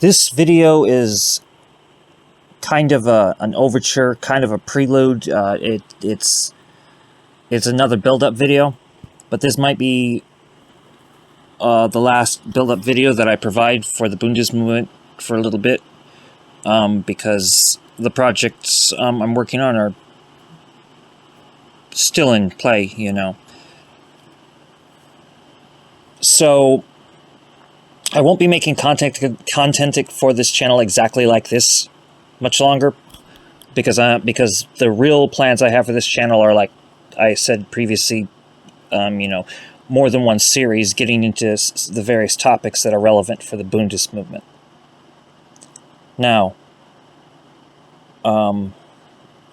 This video is kind of an overture, kind of a prelude. It's another build-up video, but this might be the last build-up video that I provide for the Bundist movement for a little bit, because the projects I'm working on are still in play, you know. So I won't be making content for this channel exactly like this much longer, because the real plans I have for this channel are, like I said previously, you know, more than one series getting into the various topics that are relevant for the Bundist movement. Now, I'm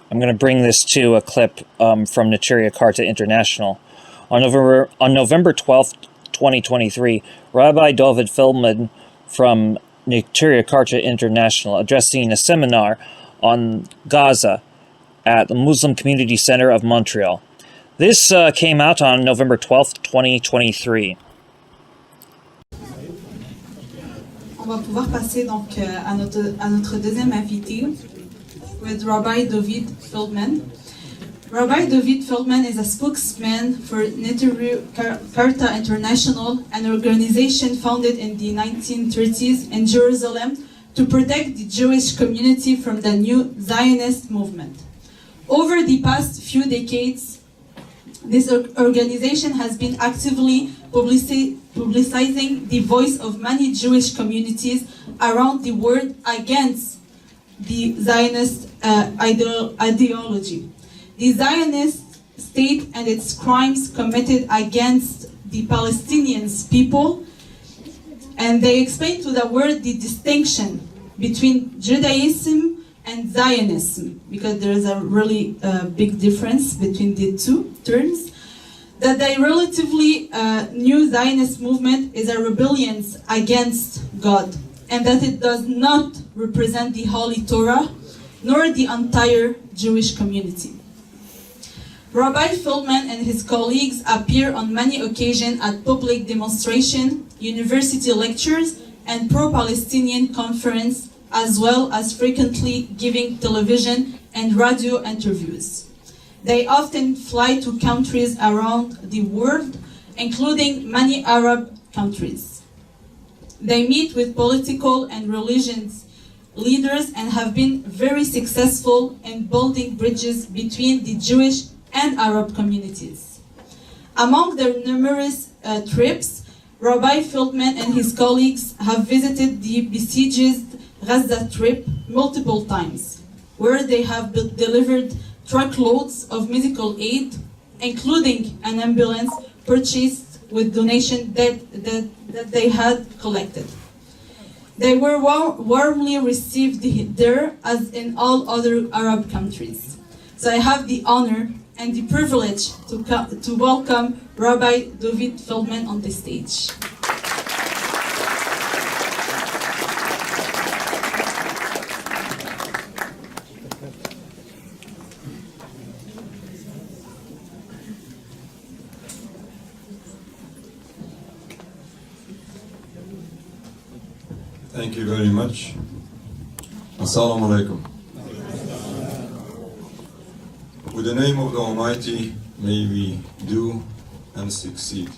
going to bring this to a clip from Neturei Karta International. On November 12th, 2023, Rabbi David Feldman from Neturei Karta International addressing a seminar on Gaza at the Muslim Community Center of Montreal. This came out on November 12th, 2023. On va pouvoir passer donc à notre deuxième invité, with Rabbi David Feldman. Rabbi David Feldman is a spokesman for Neturei Karta International, an organization founded in the 1930s in Jerusalem to protect the Jewish community from the new Zionist movement. Over the past few decades, this organization has been actively publicizing the voice of many Jewish communities around the world against the Zionist ideology. The Zionist state and its crimes committed against the Palestinian people, and they explain to the world the distinction between Judaism and Zionism, because there is a really big difference between the two terms. That the relatively new Zionist movement is a rebellion against God, and that it does not represent the Holy Torah, nor the entire Jewish community. Rabbi Feldman and his colleagues appear on many occasions at public demonstrations, university lectures, and pro-Palestinian conferences, as well as frequently giving television and radio interviews. They often fly to countries around the world, including many Arab countries. They meet with political and religious leaders and have been very successful in building bridges between the Jewish and Arab communities. Among their numerous trips, Rabbi Feldman and his colleagues have visited the besieged Gaza Strip multiple times, where they have delivered truckloads of medical aid, including an ambulance purchased with donations that they had collected. They were warmly received there, as in all other Arab countries. So I have the honor and the privilege to welcome Rabbi David Feldman on the stage. Thank you very much. Assalamu alaikum. With the name of the Almighty, may we do and succeed.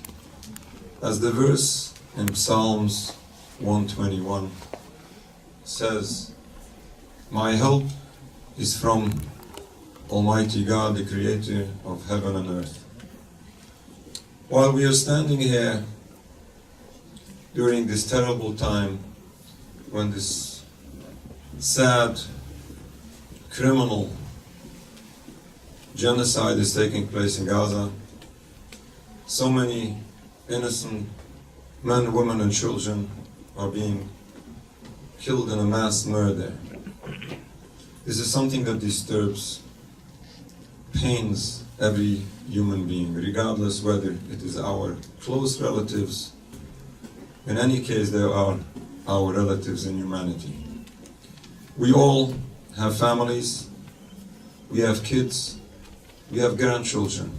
As the verse in Psalms 121 says, "My help is from Almighty God, the Creator of heaven and earth." While we are standing here during this terrible time, when this sad, criminal genocide is taking place in Gaza, so many innocent men, women, and children are being killed in a mass murder. This is something that disturbs, pains every human being, regardless whether it is our close relatives. In any case, they are our relatives in humanity. We all have families, we have kids, we have grandchildren,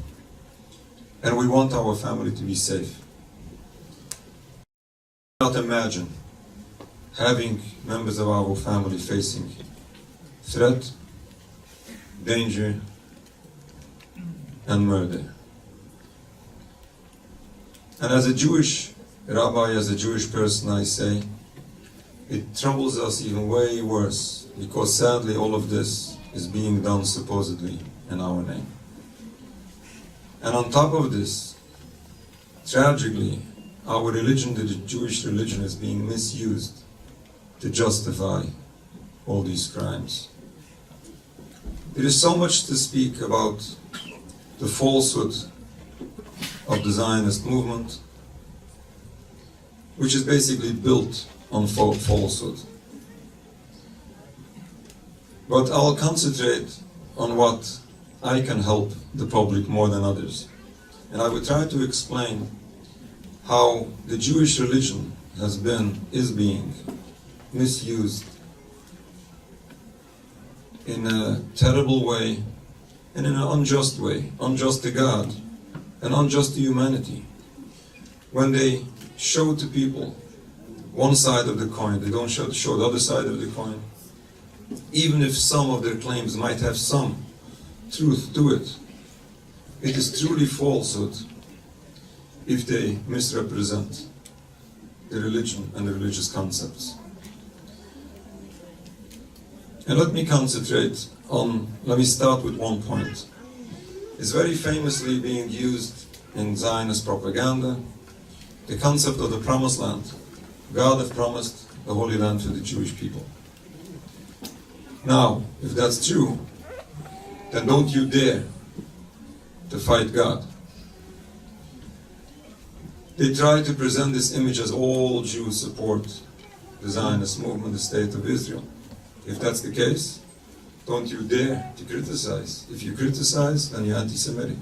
and we want our family to be safe. I cannot imagine having members of our family facing threat, danger, and murder. And as a Jewish rabbi, as a Jewish person, I say, it troubles us even way worse, because sadly all of this is being done supposedly in our name. And on top of this, tragically, our religion, the Jewish religion, is being misused to justify all these crimes. There is so much to speak about the falsehood of the Zionist movement, which is basically built on falsehood. But I'll concentrate on what I can help the public more than others. And I will try to explain how the Jewish religion is being misused in a terrible way and in an unjust way, unjust to God and unjust to humanity. When they show to people one side of the coin, they don't show the other side of the coin, even if some of their claims might have some truth to it. It is truly falsehood if they misrepresent the religion and the religious concepts. And let me start with one point. It's very famously being used in Zionist propaganda, the concept of the promised land. God has promised the Holy Land to the Jewish people. Now, if that's true, then don't you dare to fight God. They try to present this image as all Jews support the Zionist movement, the State of Israel. If that's the case, don't you dare to criticize. If you criticize, then you're anti-Semitic.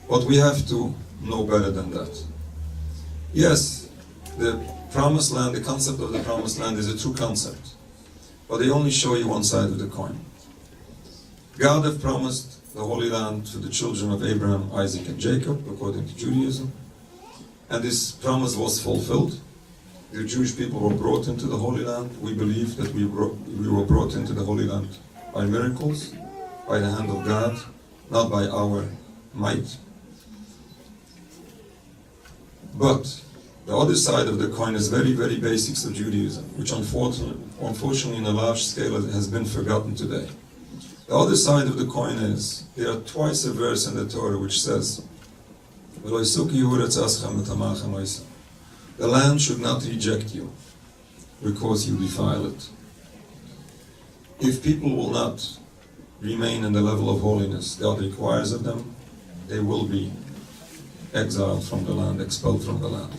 But we have to know better than that. Yes, the promised land, the concept of the promised land is a true concept, but they only show you one side of the coin. God has promised the Holy Land to the children of Abraham, Isaac, and Jacob, according to Judaism, and this promise was fulfilled. The Jewish people were brought into the Holy Land. We believe that we were brought into the Holy Land by miracles, by the hand of God, not by our might. But the other side of the coin is very, very basics of Judaism, which unfortunately in a large scale has been forgotten today. The other side of the coin is, there are twice a verse in the Torah which says, the land should not reject you because you defile it. If people will not remain in the level of holiness God requires of them, they will be exiled from the land, expelled from the land.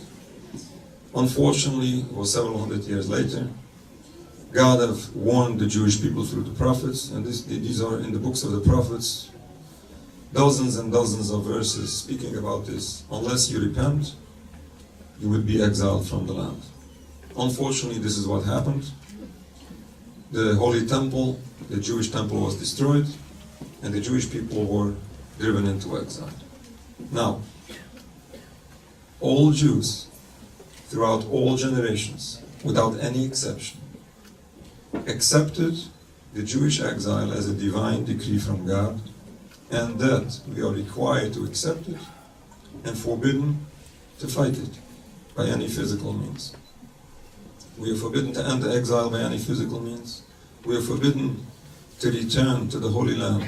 Unfortunately, it was several hundred years later, God have warned the Jewish people through the prophets, and these are in the books of the prophets, dozens and dozens of verses speaking about this. Unless you repent, you would be exiled from the land. Unfortunately, this is what happened. The Holy Temple, the Jewish temple, was destroyed, and the Jewish people were driven into exile. Now, all Jews, throughout all generations, without any exception, accepted the Jewish exile as a divine decree from God, and that we are required to accept it and forbidden to fight it by any physical means. We are forbidden to enter exile by any physical means. We are forbidden to return to the Holy Land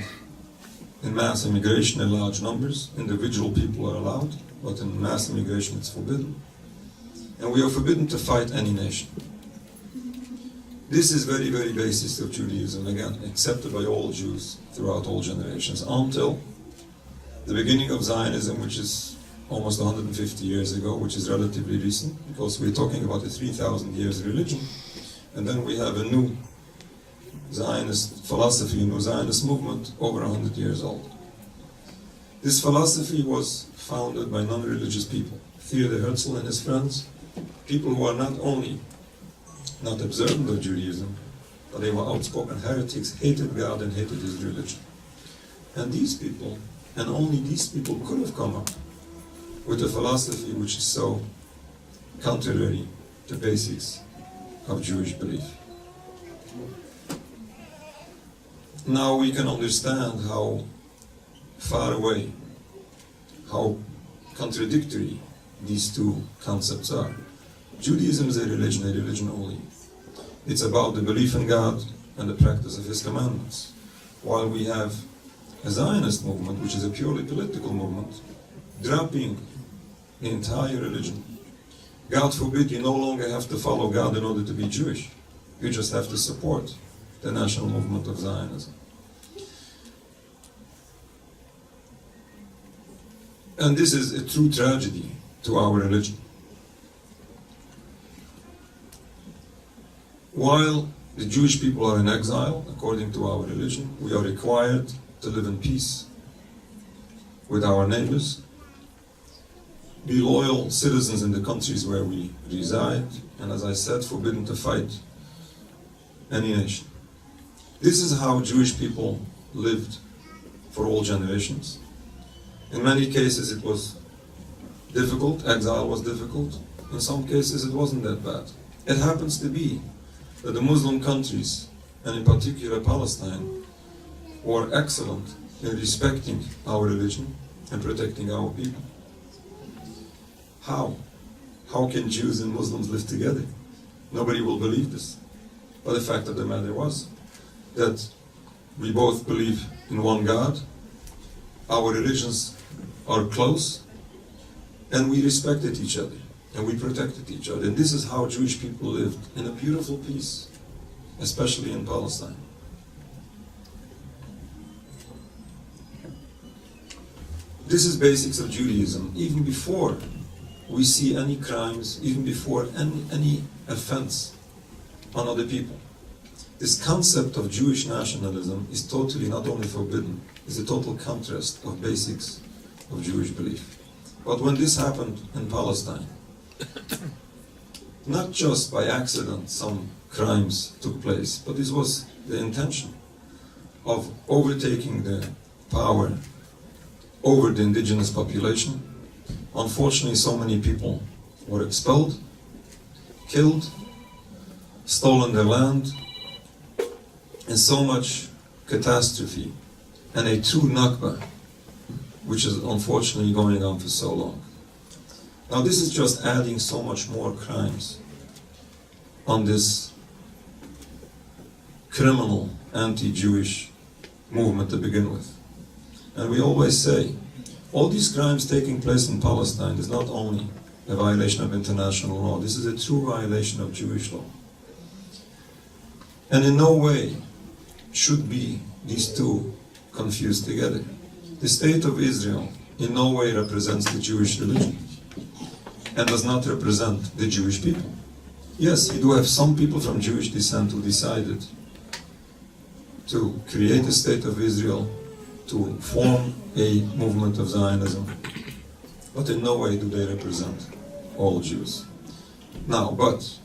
in mass immigration in large numbers. Individual people are allowed, but in mass immigration it's forbidden. And we are forbidden to fight any nation. This is very, very basis of Judaism, again, accepted by all Jews throughout all generations, until the beginning of Zionism, which is almost 150 years ago, which is relatively recent, because we're talking about a 3,000 years religion, and then we have a new Zionist philosophy, a new Zionist movement, over 100 years old. This philosophy was founded by non-religious people, Theodor Herzl and his friends, people who are not only not observant of Judaism, but they were outspoken heretics, hated God and hated his religion. And these people, and only these people, could have come up with a philosophy which is so contrary the basics of Jewish belief. Now we can understand how far away, how contradictory these two concepts are. Judaism is a religion only. It's about the belief in God and the practice of His commandments. While we have a Zionist movement, which is a purely political movement, dropping the entire religion. God forbid you no longer have to follow God in order to be Jewish. You just have to support the national movement of Zionism. And this is a true tragedy to our religion. While the Jewish people are in exile, according to our religion, we are required to live in peace with our neighbors, be loyal citizens in the countries where we reside, and as I said, forbidden to fight any nation. This is how Jewish people lived for all generations. In many cases it was difficult, exile was difficult. In some cases it wasn't that bad. It happens to be that the Muslim countries, and in particular Palestine, were excellent in respecting our religion and protecting our people. How? How can Jews and Muslims live together? Nobody will believe this. But the fact of the matter was that we both believe in one God, our religions are close, and we respected each other, and we protected each other. And this is how Jewish people lived in a beautiful peace, especially in Palestine. This is basics of Judaism. Even before we see any crimes, even before any offense on other people. This concept of Jewish nationalism is totally not only forbidden, it's a total contrast of basics of Jewish belief. But when this happened in Palestine, not just by accident some crimes took place, but this was the intention of overtaking the power over the indigenous population. Unfortunately, so many people were expelled, killed, stolen their land, and so much catastrophe, and a true Nakba, which is unfortunately going on for so long. Now this is just adding so much more crimes on this criminal anti-Jewish movement to begin with. And we always say, all these crimes taking place in Palestine is not only a violation of international law, this is a true violation of Jewish law. And in no way should be these two confused together. The State of Israel in no way represents the Jewish religion and does not represent the Jewish people. Yes, you do have some people from Jewish descent who decided to create a State of Israel, to form a movement of Zionism, but in no way do they represent all Jews. Now, but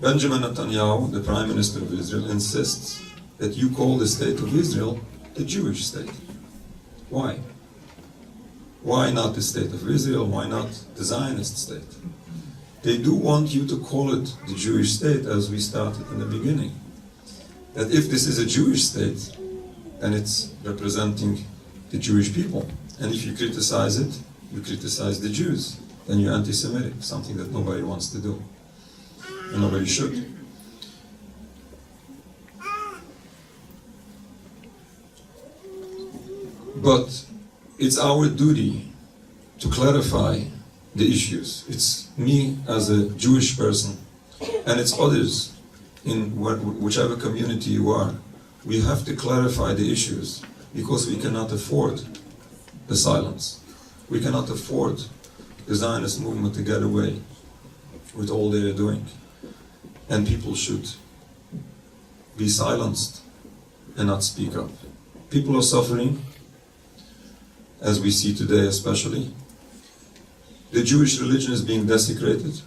Benjamin Netanyahu, the Prime Minister of Israel, insists that you call the State of Israel the Jewish state. Why? Why not the State of Israel? Why not the Zionist state? They do want you to call it the Jewish state, as we started in the beginning. That if this is a Jewish state, then it's representing the Jewish people. And if you criticize it, you criticize the Jews. Then you're anti-Semitic, something that nobody wants to do. And nobody should. But it's our duty to clarify the issues. It's me as a Jewish person, and it's others in whichever community you are. We have to clarify the issues because we cannot afford the silence. We cannot afford the Zionist movement to get away with all they are doing. And people should be silenced and not speak up. People are suffering, as we see today especially. The Jewish religion is being desecrated.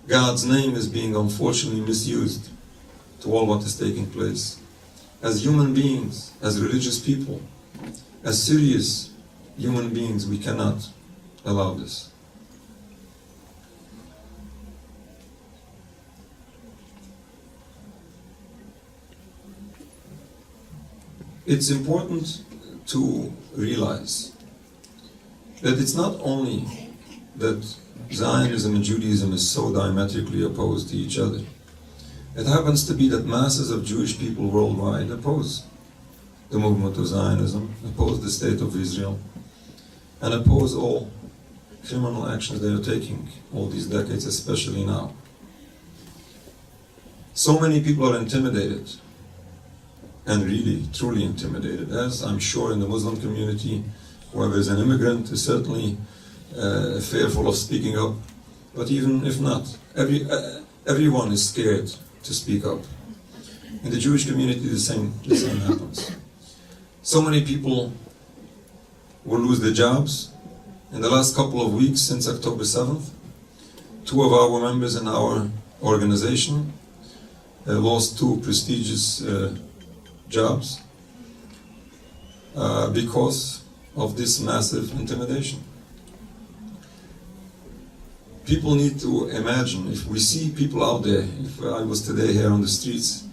God's name is being unfortunately misused to all what is taking place. As human beings, as religious people, as serious human beings, we cannot allow this. it's important to realize that it's not only that Zionism and Judaism is so diametrically opposed to each other. It happens to be that masses of Jewish people worldwide oppose the movement of Zionism, oppose the state of Israel, and oppose all criminal actions they are taking all these decades, especially now. So many people are intimidated, and really, truly intimidated, as I'm sure in the Muslim community, whoever is an immigrant is certainly fearful of speaking up. But even if not, everyone is scared to speak up. In the Jewish community, the same happens. So many people will lose their jobs. In the last couple of weeks, since October 7th, 2 of our members in our organization lost 2 prestigious jobs because of this massive intimidation. People need to imagine, if we see people out there, if I was today here on the streets,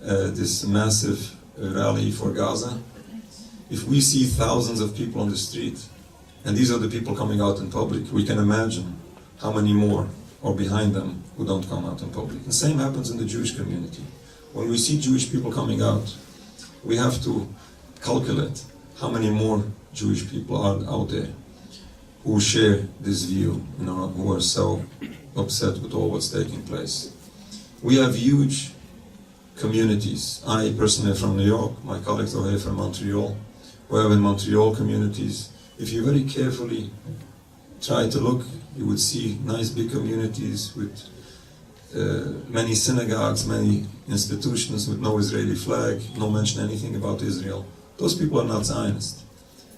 this massive rally for Gaza, if we see thousands of people on the street, and these are the people coming out in public, we can imagine how many more are behind them who don't come out in public. The same happens in the Jewish community. When we see Jewish people coming out, we have to calculate how many more Jewish people are out there who share this view, who are so upset with all what's taking place. We have huge communities. I personally from New York, my colleagues are here from Montreal. We have in Montreal communities. If you very carefully try to look, you would see nice big communities with many synagogues, many institutions with no Israeli flag, no mention anything about Israel. Those people are not Zionists.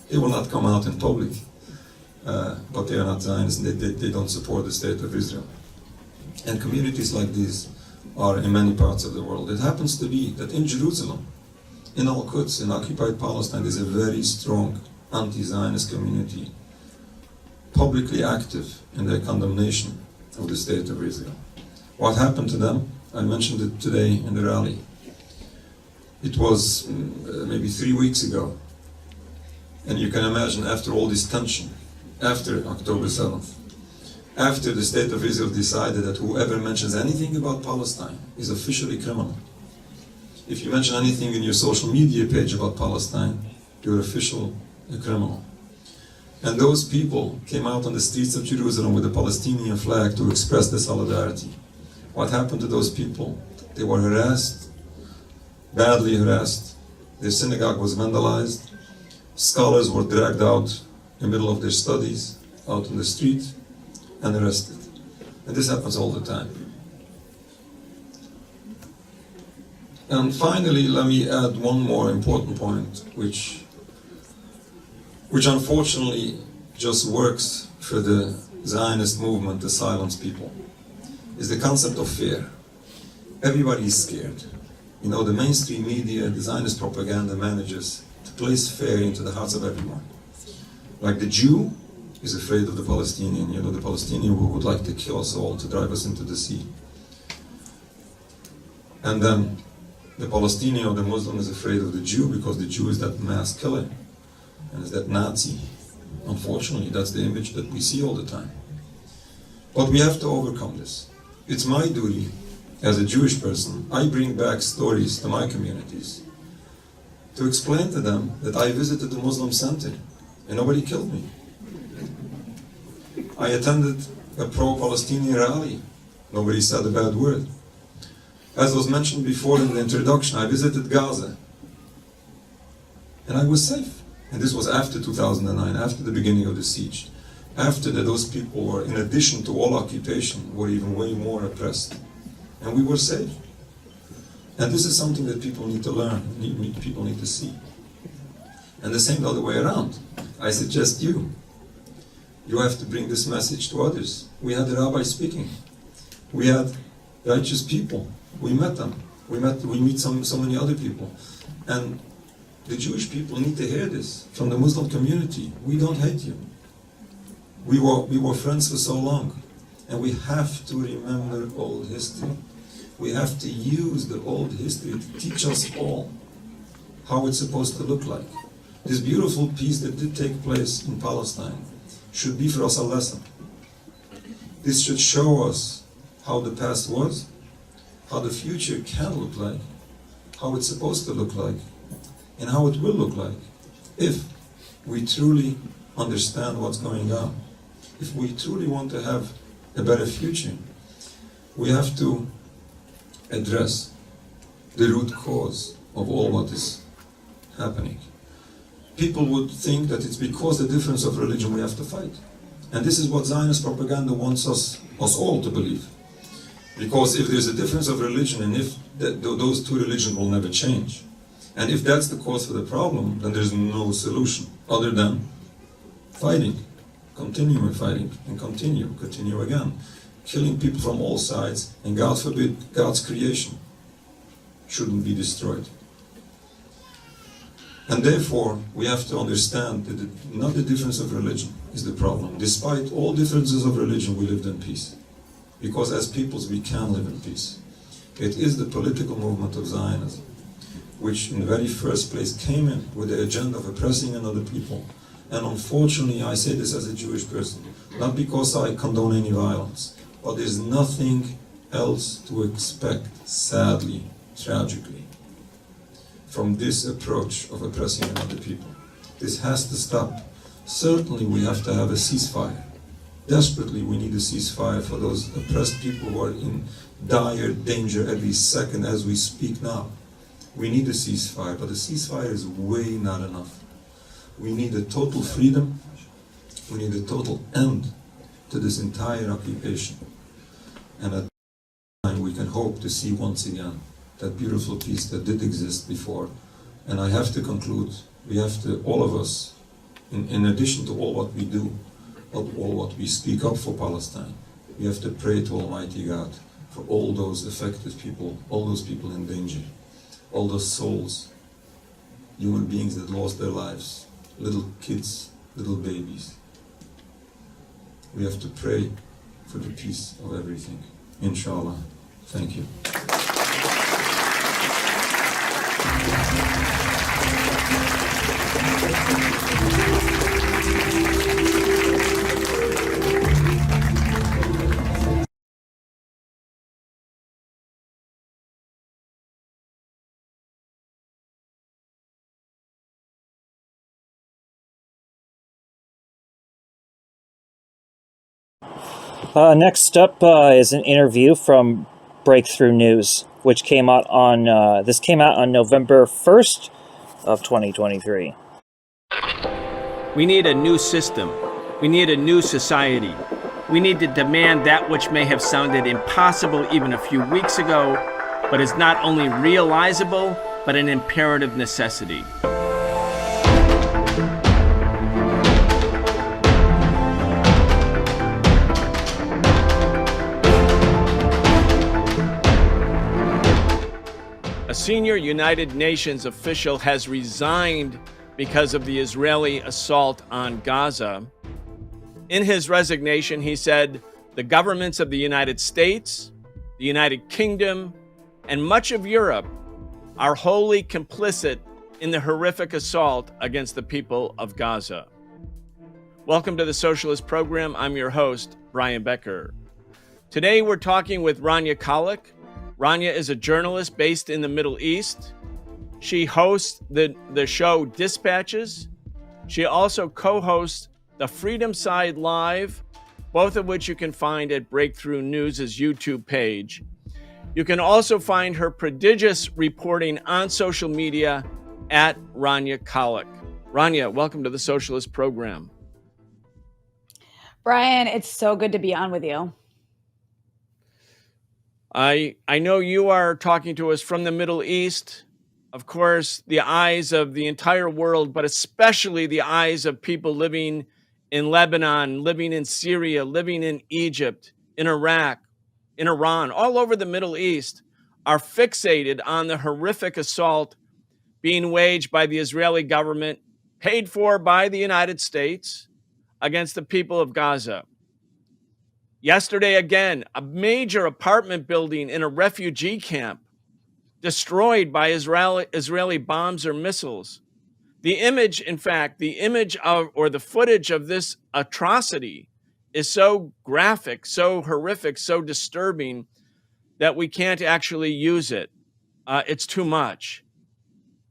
They will not come out in public, but they are not Zionists, and they don't support the state of Israel. And communities like these are in many parts of the world. It happens to be that in Jerusalem, in Al-Quds, in occupied Palestine, there's a very strong anti-Zionist community, publicly active in their condemnation of the state of Israel. What happened to them? I mentioned it today in the rally. It was maybe 3 weeks ago. And you can imagine, after all this tension, after October 7th, after the state of Israel decided that whoever mentions anything about Palestine is officially criminal. If you mention anything in your social media page about Palestine, you're official a criminal. And those people came out on the streets of Jerusalem with a Palestinian flag to express their solidarity. What happened to those people? They were harassed, badly harassed. Their synagogue was vandalized. Scholars were dragged out in the middle of their studies, out on the street, and arrested. And this happens all the time. And finally, let me add one more important point, which unfortunately just works for the Zionist movement to silence people, is the concept of fear. Everybody is scared. You know, the mainstream media, the Zionist propaganda manages to place fear into the hearts of everyone. Like the Jew is afraid of the Palestinian, the Palestinian who would like to kill us all, to drive us into the sea. And then the Palestinian or the Muslim is afraid of the Jew because the Jew is that mass killer and is that Nazi. Unfortunately, that's the image that we see all the time. But we have to overcome this. It's my duty as a Jewish person. I bring back stories to my communities to explain to them that I visited the Muslim center and nobody killed me. I attended a pro-Palestinian rally. Nobody said a bad word. As was mentioned before in the introduction, I visited Gaza and I was safe. And this was after 2009, after the beginning of the siege. After that, those people were, in addition to all occupation, were even way more oppressed. And we were safe. And this is something that people need to learn, people need to see. And the same the other way around. I suggest you have to bring this message to others. We had the rabbi speaking. We had righteous people. We met them. We meet so many other people. And the Jewish people need to hear this from the Muslim community. We don't hate you. We were friends for so long. And we have to remember old history. We have to use the old history to teach us all how it's supposed to look like. This beautiful peace that did take place in Palestine should be for us a lesson. This should show us how the past was, how the future can look like, how it's supposed to look like, and how it will look like if we truly understand what's going on. If we truly want to have a better future, we have to address the root cause of all what is happening. People would think that it's because of the difference of religion we have to fight. And this is what Zionist propaganda wants us all to believe. Because if there's a difference of religion, and if those two religions will never change, and if that's the cause for the problem, then there's no solution other than fighting, continue fighting, and continue again, killing people from all sides, and God forbid, God's creation shouldn't be destroyed. And therefore, we have to understand that not the difference of religion is the problem. Despite all differences of religion, we lived in peace. Because as peoples, we can live in peace. It is the political movement of Zionism, which in the very first place came in with the agenda of oppressing another people. And unfortunately, I say this as a Jewish person, not because I condone any violence, but there's nothing else to expect, sadly, tragically, from this approach of oppressing another people. This has to stop. Certainly we have to have a ceasefire. Desperately we need a ceasefire for those oppressed people who are in dire danger every second as we speak now. We need a ceasefire, but a ceasefire is way not enough. We need a total freedom. We need a total end to this entire occupation. And at that time we can hope to see once again that beautiful peace that did exist before. And I have to conclude, we have to, all of us, in addition to all what we do, all what we speak up for Palestine, we have to pray to Almighty God for all those affected people, all those people in danger, all those souls, human beings that lost their lives, little kids, little babies. We have to pray for the peace of everything. Inshallah. Thank you. Next up is an interview from Breakthrough News, which came out on November 1st of 2023. We need a new system. We need a new society. We need to demand that which may have sounded impossible even a few weeks ago, but is not only realizable, but an imperative necessity. A senior United Nations official has resigned because of the Israeli assault on Gaza. In his resignation, he said, the governments of the United States, the United Kingdom, and much of Europe are wholly complicit in the horrific assault against the people of Gaza. Welcome to the Socialist Program. I'm your host, Brian Becker. Today, we're talking with Rania Khalek. Rania is a journalist based in the Middle East. She hosts the show Dispatches. She also co-hosts the Freedom Side Live, both of which you can find at Breakthrough News' YouTube page. You can also find her prodigious reporting on social media at Rania Khalek. Rania, welcome to the Socialist Program. Brian, it's so good to be on with you. I know you are talking to us from the Middle East. Of course, the eyes of the entire world, but especially the eyes of people living in Lebanon, living in Syria, living in Egypt, in Iraq, in Iran, all over the Middle East, are fixated on the horrific assault being waged by the Israeli government, paid for by the United States, against the people of Gaza. Yesterday, again, a major apartment building in a refugee camp destroyed by Israeli bombs or missiles. The image, in fact, the image of, or the footage of this atrocity is so graphic, so horrific, so disturbing that we can't actually use it. It's too much.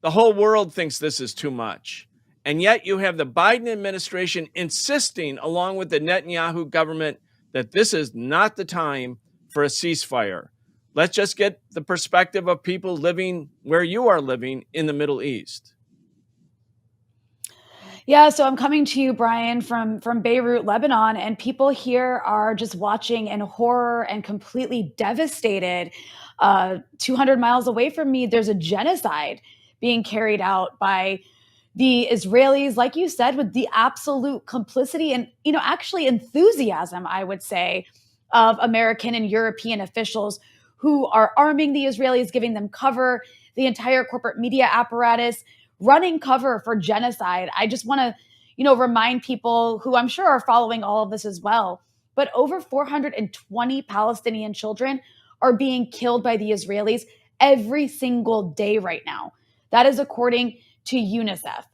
The whole world thinks this is too much. And yet you have the Biden administration insisting, along with the Netanyahu government, that this is not the time for a ceasefire. Let's just get the perspective of people living where you are living in the Middle East. Yeah, so I'm coming to you, Brian, from Beirut, Lebanon, and people here are just watching in horror and completely devastated. 200 miles away from me, there's a genocide being carried out by the Israelis, like you said, with the absolute complicity and, actually enthusiasm, I would say, of American and European officials who are arming the Israelis, giving them cover, the entire corporate media apparatus, running cover for genocide. I just want to, remind people who I'm sure are following all of this as well, but over 420 Palestinian children are being killed by the Israelis every single day right now. That is according to UNICEF.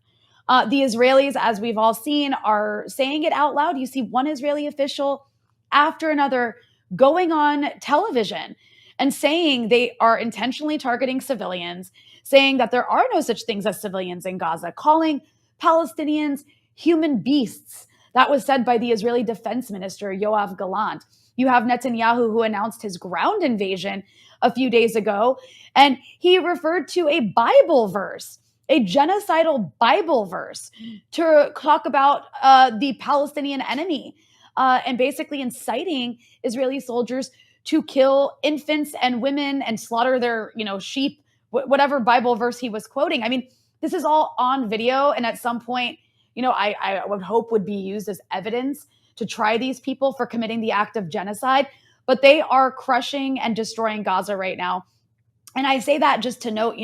The Israelis, as we've all seen, are saying it out loud. You see one Israeli official after another going on television and saying they are intentionally targeting civilians, saying that there are no such things as civilians in Gaza, calling Palestinians human beasts. That was said by the Israeli defense minister, Yoav Gallant. You have Netanyahu, who announced his ground invasion a few days ago, and he referred to a Bible verse, a genocidal Bible verse, to talk about the Palestinian enemy, and basically inciting Israeli soldiers to kill infants and women and slaughter their, sheep, whatever Bible verse he was quoting. I mean, this is all on video, and at some point, I would hope would be used as evidence to try these people for committing the act of genocide. But they are crushing and destroying Gaza right now. And I say that just to note,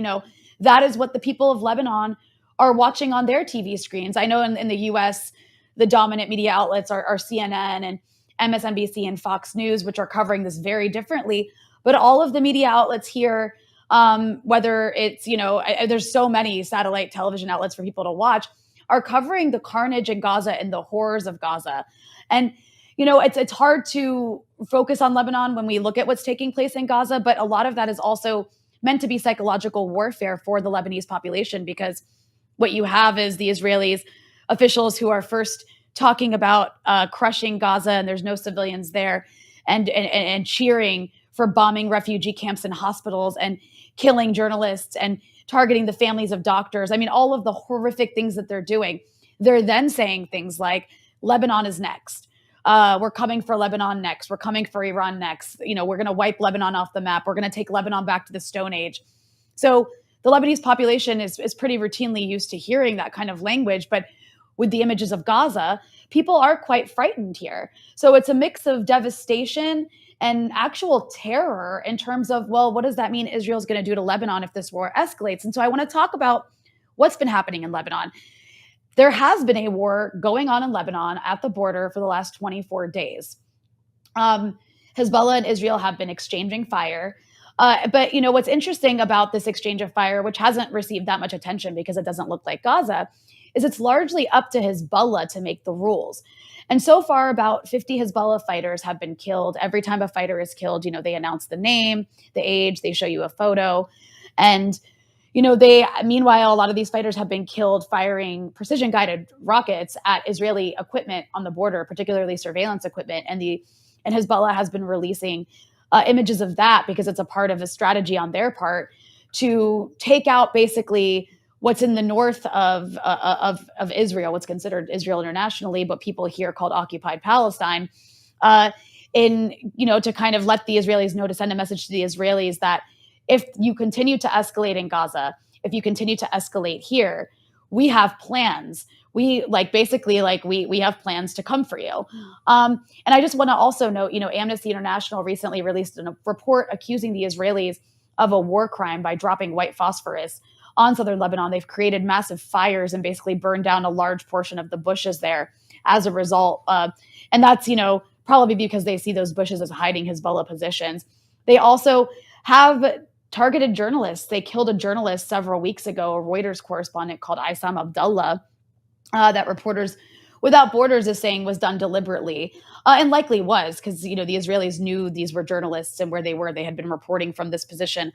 that is what the people of Lebanon are watching on their TV screens. I know in the US, the dominant media outlets are CNN and MSNBC and Fox News, which are covering this very differently. But all of the media outlets here, whether it's, there's so many satellite television outlets for people to watch, are covering the carnage in Gaza and the horrors of Gaza. And, it's hard to focus on Lebanon when we look at what's taking place in Gaza, but a lot of that is also meant to be psychological warfare for the Lebanese population, because what you have is the Israelis officials who are first talking about crushing Gaza and there's no civilians there, and cheering for bombing refugee camps and hospitals and killing journalists and targeting the families of doctors. I mean, all of the horrific things that they're doing. They're then saying things like, Lebanon is next. We're coming for Lebanon next. We're coming for Iran next. We're going to wipe Lebanon off the map. We're going to take Lebanon back to the Stone Age. So the Lebanese population is pretty routinely used to hearing that kind of language. But with the images of Gaza, people are quite frightened here. So it's a mix of devastation and actual terror in terms of, well, what does that mean Israel's going to do to Lebanon if this war escalates? And so I want to talk about what's been happening in Lebanon. There has been a war going on in Lebanon at the border for the last 24 days. Hezbollah and Israel have been exchanging fire. But what's interesting about this exchange of fire, which hasn't received that much attention because it doesn't look like Gaza, is it's largely up to Hezbollah to make the rules. And so far, about 50 Hezbollah fighters have been killed. Every time a fighter is killed, they announce the name, the age, they show you a photo. And, meanwhile, a lot of these fighters have been killed firing precision-guided rockets at Israeli equipment on the border, particularly surveillance equipment. And Hezbollah has been releasing images of that because it's a part of a strategy on their part to take out basically what's in the north of Israel, what's considered Israel internationally, but people here called occupied Palestine, to kind of let the Israelis know, to send a message to the Israelis that if you continue to escalate in Gaza, if you continue to escalate here, we have plans. We have plans to come for you. And I just want to also note, Amnesty International recently released a report accusing the Israelis of a war crime by dropping white phosphorus on southern Lebanon. They've created massive fires and basically burned down a large portion of the bushes there as a result. And that's, probably because they see those bushes as hiding Hezbollah positions. They also have targeted journalists. They killed a journalist several weeks ago, a Reuters correspondent called Issam Abdullah, that Reporters Without Borders is saying was done deliberately, and likely was, because the Israelis knew these were journalists and where they were. They had been reporting from this position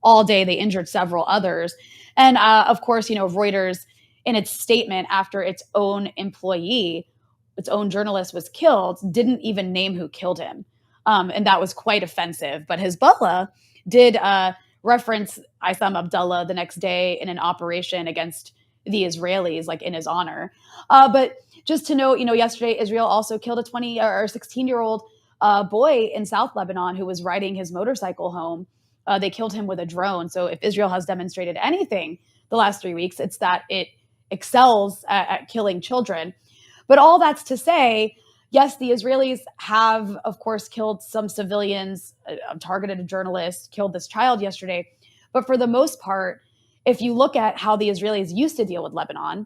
all day. They injured several others. And of course, Reuters, in its statement after its own employee, its own journalist was killed, didn't even name who killed him. And that was quite offensive. But Hezbollah did reference Issam Abdullah the next day in an operation against the Israelis, like in his honor. But just to note, yesterday Israel also killed a 20 or 16-year-old boy in South Lebanon who was riding his motorcycle home. They killed him with a drone. So if Israel has demonstrated anything the last 3 weeks, it's that it excels at killing children. But all that's to say, yes, the Israelis have, of course, killed some civilians, targeted a journalist, killed this child yesterday. But for the most part, if you look at how the Israelis used to deal with Lebanon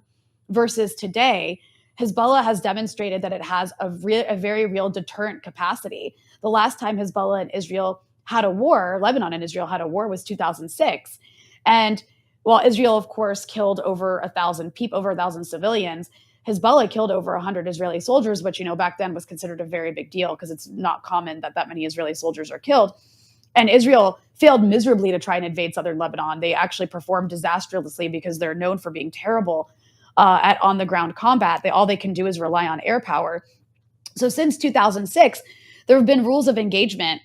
versus today, Hezbollah has demonstrated that it has a very real deterrent capacity. The last time Hezbollah and Israel had a war, Lebanon and Israel had a war, was 2006. And while Israel, of course, killed over 1,000 people, over 1,000 civilians, Hezbollah killed over 100 Israeli soldiers, which, back then was considered a very big deal because it's not common that many Israeli soldiers are killed. And Israel failed miserably to try and invade southern Lebanon. They actually performed disastrously because they're known for being terrible at on-the-ground combat. All they can do is rely on air power. So since 2006, there have been rules of engagement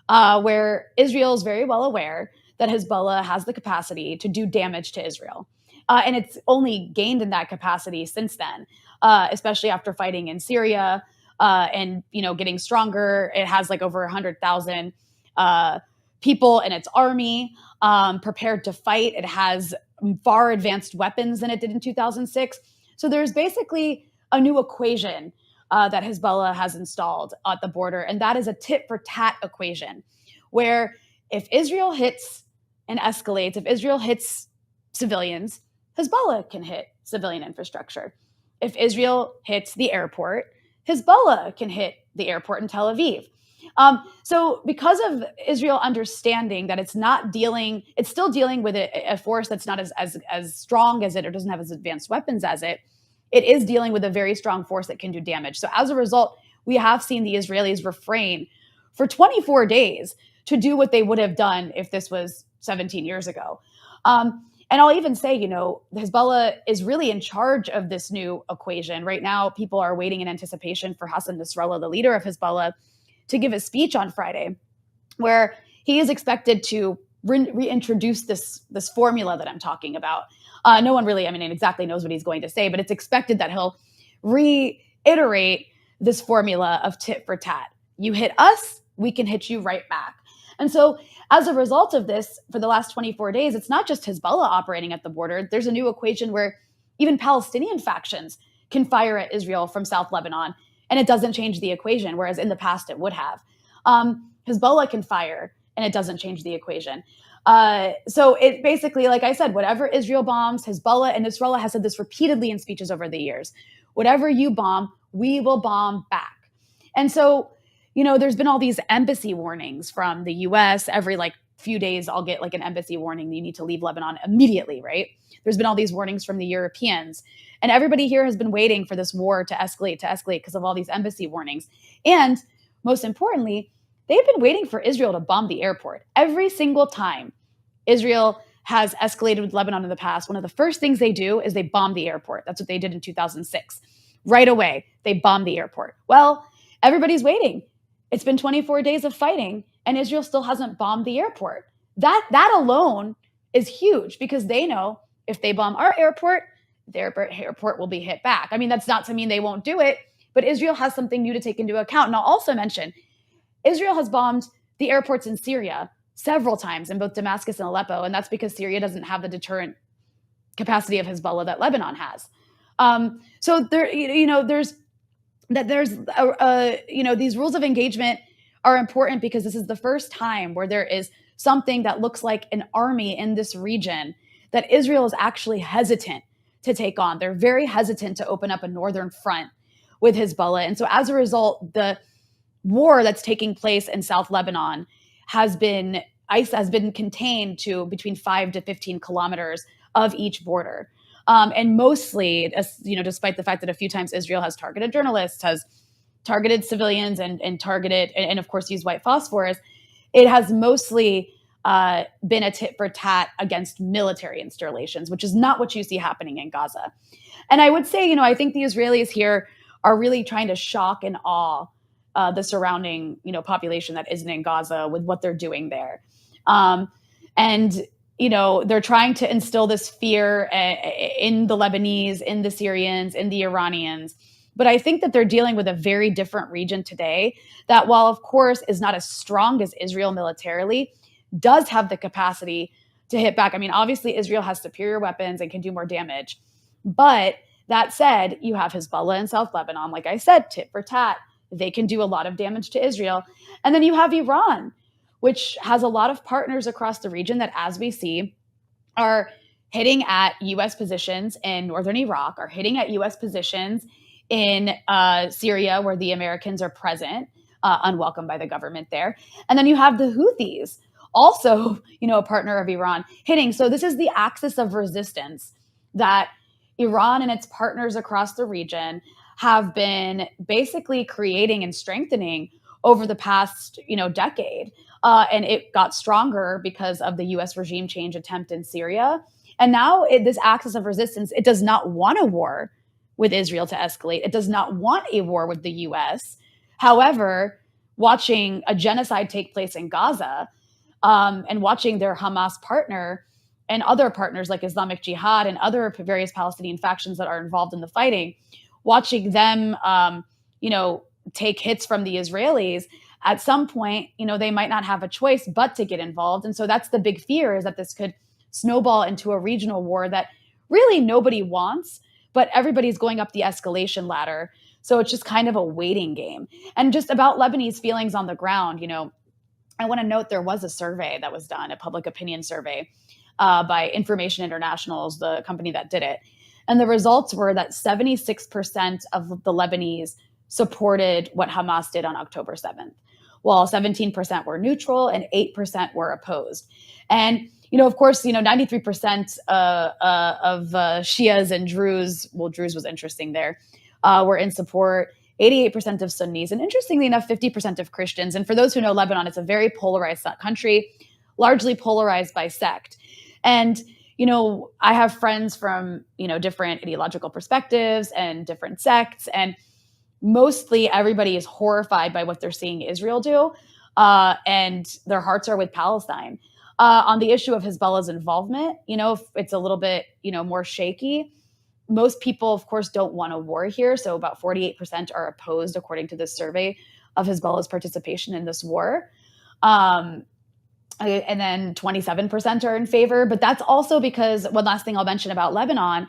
where Israel is very well aware that Hezbollah has the capacity to do damage to Israel. And it's only gained in that capacity since then, especially after fighting in Syria and, getting stronger. It has like over 100,000 people in its army prepared to fight. It has far advanced weapons than it did in 2006. So there's basically a new equation that Hezbollah has installed at the border, and that is a tit-for-tat equation, where if Israel hits and escalates, if Israel hits civilians, Hezbollah can hit civilian infrastructure. If Israel hits the airport, Hezbollah can hit the airport in Tel Aviv. So because of Israel understanding that it's still dealing with a force that's not as strong as it, or doesn't have as advanced weapons as it is dealing with a very strong force that can do damage. So as a result, we have seen the Israelis refrain for 24 days to do what they would have done if this was 17 years ago. And I'll even say, Hezbollah is really in charge of this new equation. Right now, people are waiting in anticipation for Hassan Nasrallah, the leader of Hezbollah, to give a speech on Friday, where he is expected to reintroduce this formula that I'm talking about. No one really, exactly knows what he's going to say, but it's expected that he'll reiterate this formula of tit for tat. You hit us, we can hit you right back. And so as a result of this, for the last 24 days, it's not just Hezbollah operating at the border. There's a new equation where even Palestinian factions can fire at Israel from South Lebanon, and it doesn't change the equation, whereas in the past it would have. Hezbollah can fire, and it doesn't change the equation. So it basically, like I said, whatever Israel bombs, Hezbollah, and Nasrallah has said this repeatedly in speeches over the years, whatever you bomb, we will bomb back. And so, there's been all these embassy warnings from the US. Every few days, I'll get an embassy warning. You need to leave Lebanon immediately, right? There's been all these warnings from the Europeans. And everybody here has been waiting for this war to escalate because of all these embassy warnings. And most importantly, they've been waiting for Israel to bomb the airport. Every single time Israel has escalated with Lebanon in the past, one of the first things they do is they bomb the airport. That's what they did in 2006. Right away, they bombed the airport. Well, everybody's waiting. It's been 24 days of fighting, and Israel still hasn't bombed the airport. That alone is huge, because they know if they bomb our airport, their airport will be hit back. That's not to mean they won't do it, but Israel has something new to take into account. And I'll also mention, Israel has bombed the airports in Syria several times in both Damascus and Aleppo, and that's because Syria doesn't have the deterrent capacity of Hezbollah that Lebanon has. So these rules of engagement are important because this is the first time where there is something that looks like an army in this region that Israel is actually hesitant to take on. They're very hesitant to open up a northern front with Hezbollah. And so as a result, the war that's taking place in South Lebanon has been ICE has been contained to between 5 to 15 kilometers of each border. And mostly, despite the fact that a few times Israel has targeted journalists, has targeted civilians, and targeted, and of course used white phosphorus, it has mostly been a tit for tat against military installations, which is not what you see happening in Gaza. And I would say, I think the Israelis here are really trying to shock and awe the surrounding, population that isn't in Gaza with what they're doing there. And they're trying to instill this fear in the Lebanese, in the Syrians, in the Iranians. But I think that they're dealing with a very different region today that, while of course is not as strong as Israel militarily, does have the capacity to hit back. I mean, obviously Israel has superior weapons and can do more damage. But that said, you have Hezbollah in South Lebanon, like I said, tit for tat. They can do a lot of damage to Israel. And then you have Iran, which has a lot of partners across the region that, as we see, are hitting at U.S. positions in northern Iraq, are hitting at U.S. positions in Syria, where the Americans are present, unwelcome by the government there. And then you have the Houthis, also, a partner of Iran, hitting. So this is the axis of resistance that Iran and its partners across the region have been basically creating and strengthening over the past, decade. And it got stronger because of the U.S. regime change attempt in Syria. And now this axis of resistance, it does not want a war with Israel to escalate. It does not want a war with the U.S. However, watching a genocide take place in Gaza and watching their Hamas partner and other partners like Islamic Jihad and other various Palestinian factions that are involved in the fighting, watching them, take hits from the Israelis, at some point, they might not have a choice but to get involved. And so that's the big fear, is that this could snowball into a regional war that really nobody wants, but everybody's going up the escalation ladder. So it's just kind of a waiting game. And just about Lebanese feelings on the ground, I want to note there was a survey that was done, a public opinion survey by Information Internationals, the company that did it. And the results were that 76% of the Lebanese supported what Hamas did on October 7th, while 17% were neutral and 8% were opposed. And, of course, 93% of Shias and Druze, well, Druze was interesting there, were in support, 88% of Sunnis, and interestingly enough, 50% of Christians. And for those who know Lebanon, it's a very polarized country, largely polarized by sect. And, I have friends from, different ideological perspectives and different sects, and mostly everybody is horrified by what they're seeing Israel do, and their hearts are with Palestine. On the issue of Hezbollah's involvement, it's a little bit, more shaky. Most people, of course, don't want a war here. So about 48% are opposed, according to this survey, of Hezbollah's participation in this war. And then 27% are in favor. But that's also because, one last thing I'll mention about Lebanon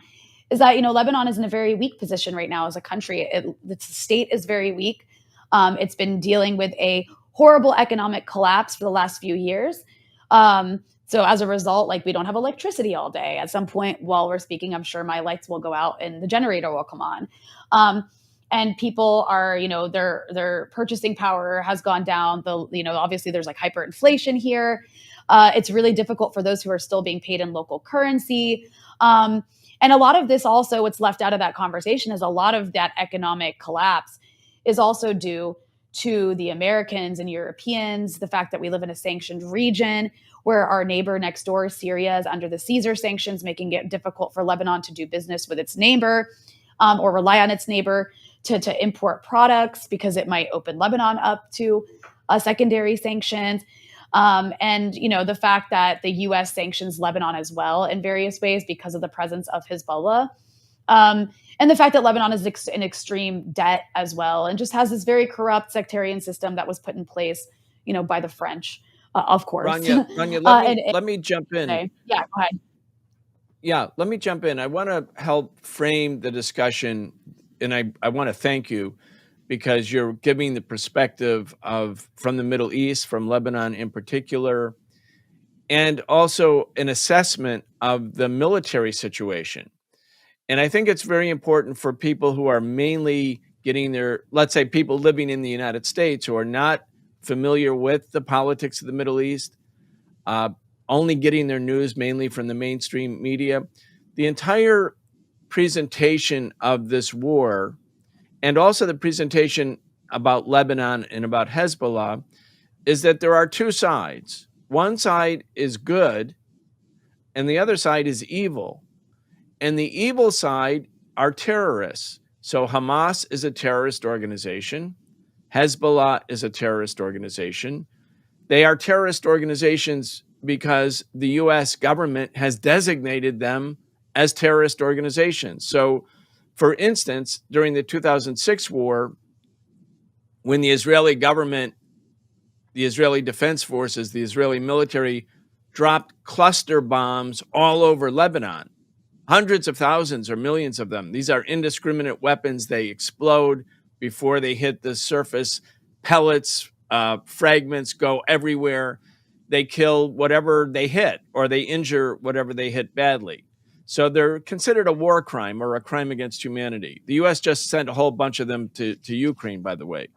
is that, Lebanon is in a very weak position right now as a country. The state is very weak. It's been dealing with a horrible economic collapse for the last few years. So as a result, we don't have electricity all day. At some point while we're speaking, I'm sure my lights will go out and the generator will come on. And people are, their purchasing power has gone down. Obviously there's hyperinflation here. It's really difficult for those who are still being paid in local currency. And a lot of this also, what's left out of that conversation is a lot of that economic collapse is also due to the Americans and Europeans, the fact that we live in a sanctioned region where our neighbor next door, Syria, is under the Caesar sanctions, making it difficult for Lebanon to do business with its neighbor or rely on its neighbor to import products, because it might open Lebanon up to secondary sanctions. And, the fact that the U.S. sanctions Lebanon as well in various ways because of the presence of Hezbollah. And the fact that Lebanon is in extreme debt as well, and just has this very corrupt sectarian system that was put in place, by the French, of course. Rania, let me jump in. Okay. Yeah, go ahead. Yeah, let me jump in. I want to help frame the discussion, and I want to thank you, because you're giving the perspective from the Middle East, from Lebanon in particular, and also an assessment of the military situation. And I think it's very important for people who are mainly getting let's say people living in the United States who are not familiar with the politics of the Middle East, only getting their news mainly from the mainstream media. The entire presentation of this war, and also the presentation about Lebanon and about Hezbollah, is that there are two sides. One side is good, and the other side is evil. And the evil side are terrorists. So Hamas is a terrorist organization. Hezbollah is a terrorist organization. They are terrorist organizations because the US government has designated them as terrorist organizations. So, for instance, during the 2006 war, when the Israeli government, the Israeli Defense Forces, the Israeli military dropped cluster bombs all over Lebanon, hundreds of thousands or millions of them. These are indiscriminate weapons. They explode before they hit the surface. Pellets, fragments go everywhere. They kill whatever they hit, or they injure whatever they hit badly. So they're considered a war crime or a crime against humanity. The U.S. just sent a whole bunch of them to Ukraine, by the way.